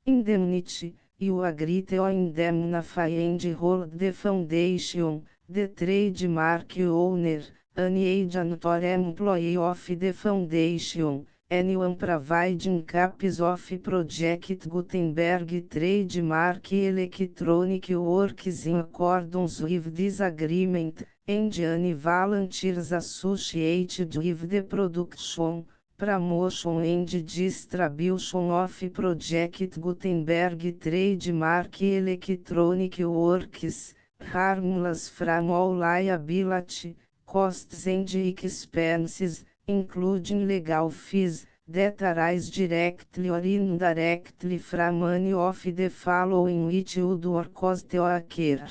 Indemnity. You agree to indemnify and hold the foundation, the trademark owner, any agent or employee of the foundation, anyone providing copies of Project Gutenberg trademark electronic works in accordance with this agreement, and any volunteers associated with the production, promotion and distribution of Project Gutenberg trademark electronic works, harmless from all liability, costs and expenses, including legal fees, that arise directly or indirectly from any of the following which would or cause to occur.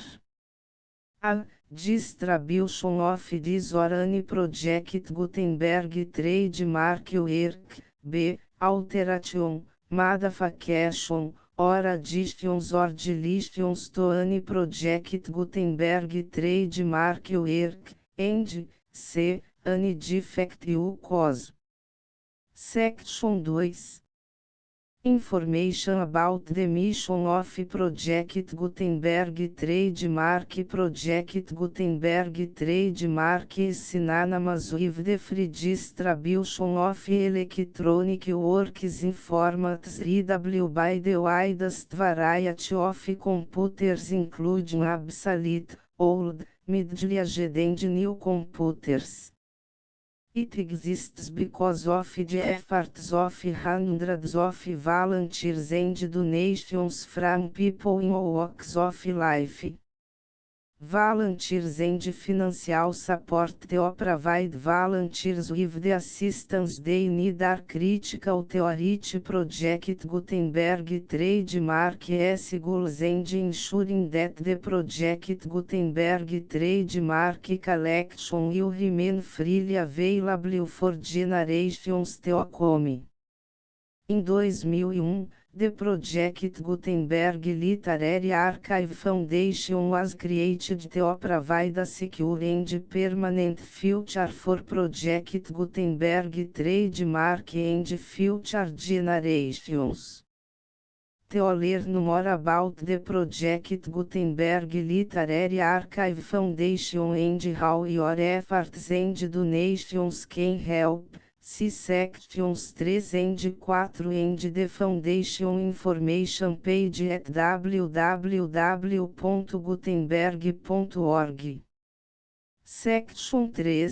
A. Distribution of this or any Project Gutenberg trademark work. B. Alteration, modification, or additions or deletions to any Project Gutenberg trademark work, and C. Any defect you cause. Section 2. Information about the mission of Project Gutenberg Trademark Project Gutenberg Trademark is synonymous with the free distribution of electronic works in formats readable by the widest variety of computers including obsolete, old, middle-aged and new computers. It exists because of the efforts of hundreds of volunteers and donations from people in all walks of life. Volunteers and financial support to provide volunteers with the assistance they need are critical to reach Project Gutenberg Trademark's goals and ensuring that the Project Gutenberg Trademark Collection will remain freely available for generations to come. Em 2001, the Project Gutenberg Literary Archive Foundation was created to provide a secure and permanent future for Project Gutenberg trademark and future generations. To learn more about the Project Gutenberg Literary Archive Foundation and how your efforts and donations can help, see sections 3 and 4 and the Foundation information page at www.gutenberg.org. Section 3.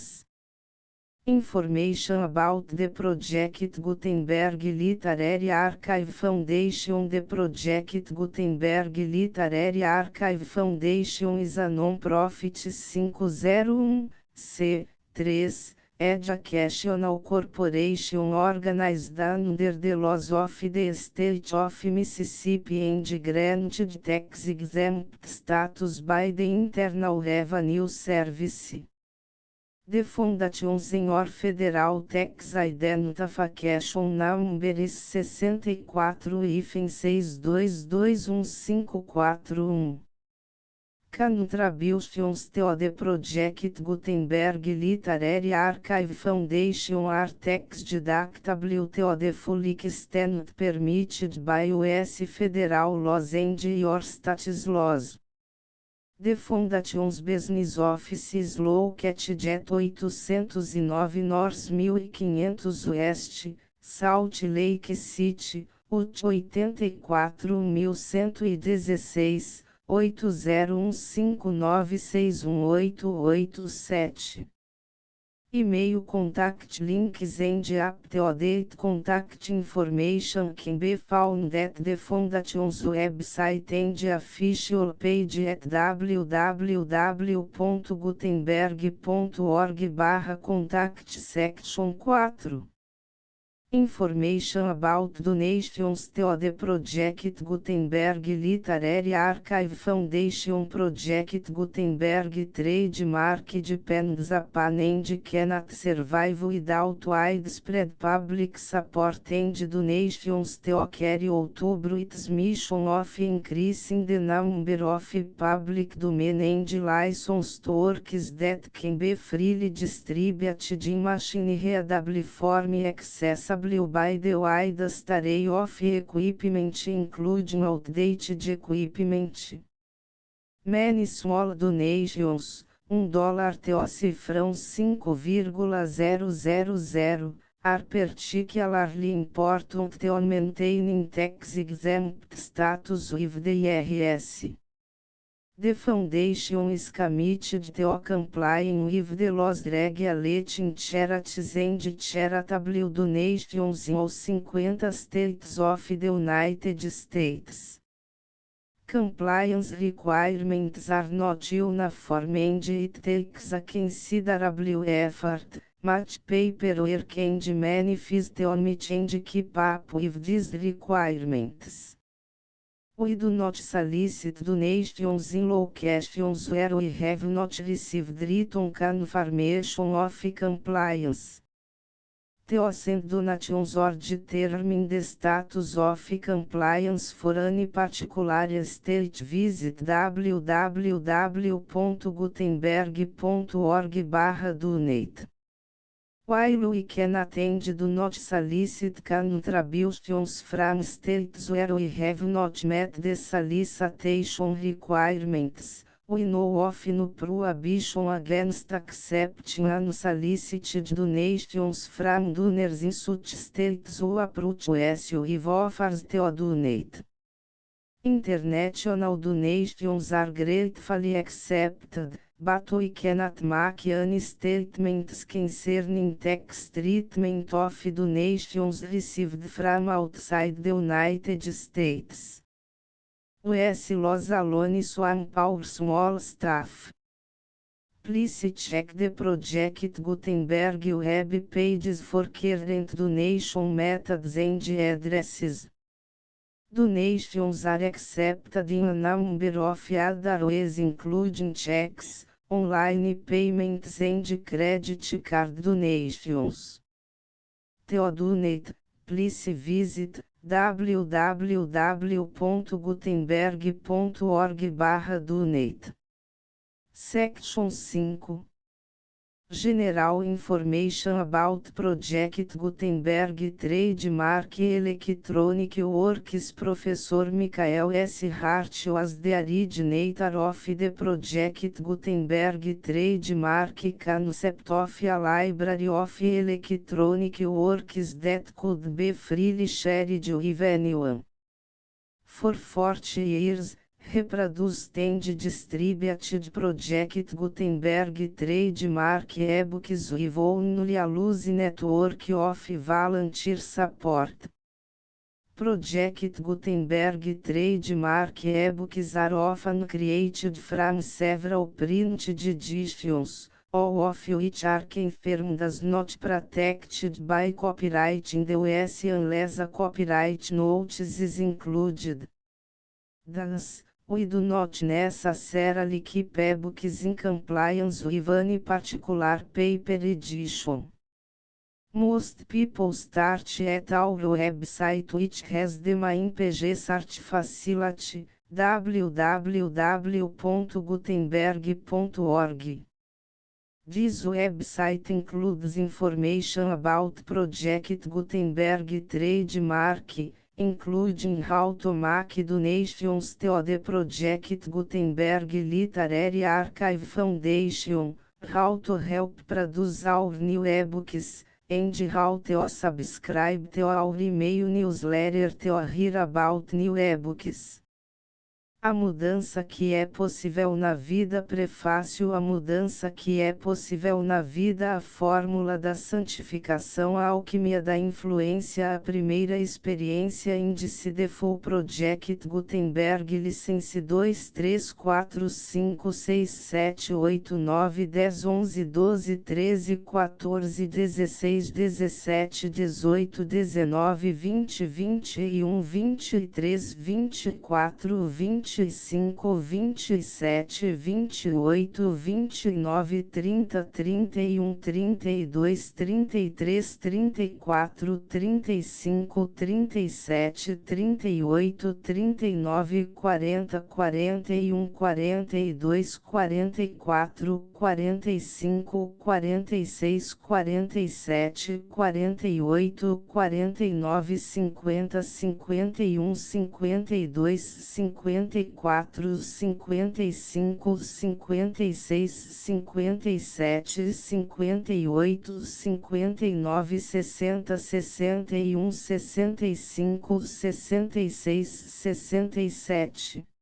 Information about the Project Gutenberg Literary Archive Foundation. The Project Gutenberg Literary Archive Foundation is a non-profit 501(c)(3) educational corporation organized under the laws of the State of Mississippi and granted tax-exempt status by the Internal Revenue Service. The Foundation Senior Federal Tax Identification Number is 64-6221541. Contributions to the Project Gutenberg Literary Archive Foundation are tax deductible to the full extent permitted by U.S. federal laws and your state's laws. The Foundation's business office is located at 809 North 1500 West, Salt Lake City, Utah 84116, 8015961887. E-mail contact links and up-to-date contact information can be found at the Foundation's website and official page at www.gutenberg.org/contact section 4. Information about donations to the Project Gutenberg Literary Archive Foundation. Project Gutenberg trademark depends upon and cannot survive without widespread public support and donations to carry out its mission of increasing the number of public domain and licensed works that can be freely distributed in machine-readable form accessible by the widest array of equipment including outdated equipment. Many small donations, $1 to cifrão 5,000, are particularly important to maintaining tax-exempt status with the IRS. The Foundation is committed to complying with the laws regulating charities and charitable donations in all 50 states of the United States. Compliance requirements are not uniform and it takes a considerable effort, much paperwork and many fees to meet and keep up with these requirements. We do not solicit donations in locations where we have not received written confirmation of compliance. To send donations or determine the status of compliance for any particular state, visit www.gutenberg.org/donate. While we can attend do not solicit contributions from states where we have not met the solicitation requirements, we know of no prohibition against accepting unsolicited donations from donors in such states who approach us with offers to donate. International donations are gratefully accepted, but we cannot make any statements concerning tax treatment of donations received from outside the United States. US laws alone swamp our small staff. Please check the Project Gutenberg web pages for current donation methods and addresses. Donations are accepted in a number of other ways including checks, online payments and credit card donations. To donate, please visit www.gutenberg.org/donate. Section 5. General Information about Project Gutenberg Trademark Electronic Works. Professor Michael S. Hart was the originator of the Project Gutenberg Trademark concept of a library of electronic works that could be freely shared with anyone. For 40 years, reproduced and distributed Project Gutenberg trademark ebooks with only a loose network of volunteer support. Project Gutenberg trademark ebooks are often created from several printed editions, all of which are confirmed as not protected by copyright in the US unless a copyright notice is included. Thus, we do not necessarily keep ebooks in compliance with any particular paper edition. Most people start at our website, which has the main page search facility, www.gutenberg.org. This website includes information about Project Gutenberg trademark, including how to make donations to the Project Gutenberg Literary Archive Foundation, how to help produce our new ebooks, and how to subscribe to our email newsletter to hear about new ebooks. A mudança que é possível na vida. Prefácio. A mudança que é possível na vida. A fórmula da santificação. A alquimia da influência. A primeira experiência. Índice de Full Project Gutenberg. License 2, 3, 4, 5, 6, 7, 8, 9, 10, 11, 12, 13, 14, 16, 17, 18, 19, 20, 21, 23, 24, 25, 27, 28, 29, 30, 31, 32, 33, 34, 35, 37, 38, 39, 40, 41, 42, 44, 45, 46, 47, 48, 49, 50, 51, 52, 54, 55, 56, 57, 58, 59, 60, 61, 65, 66, 67.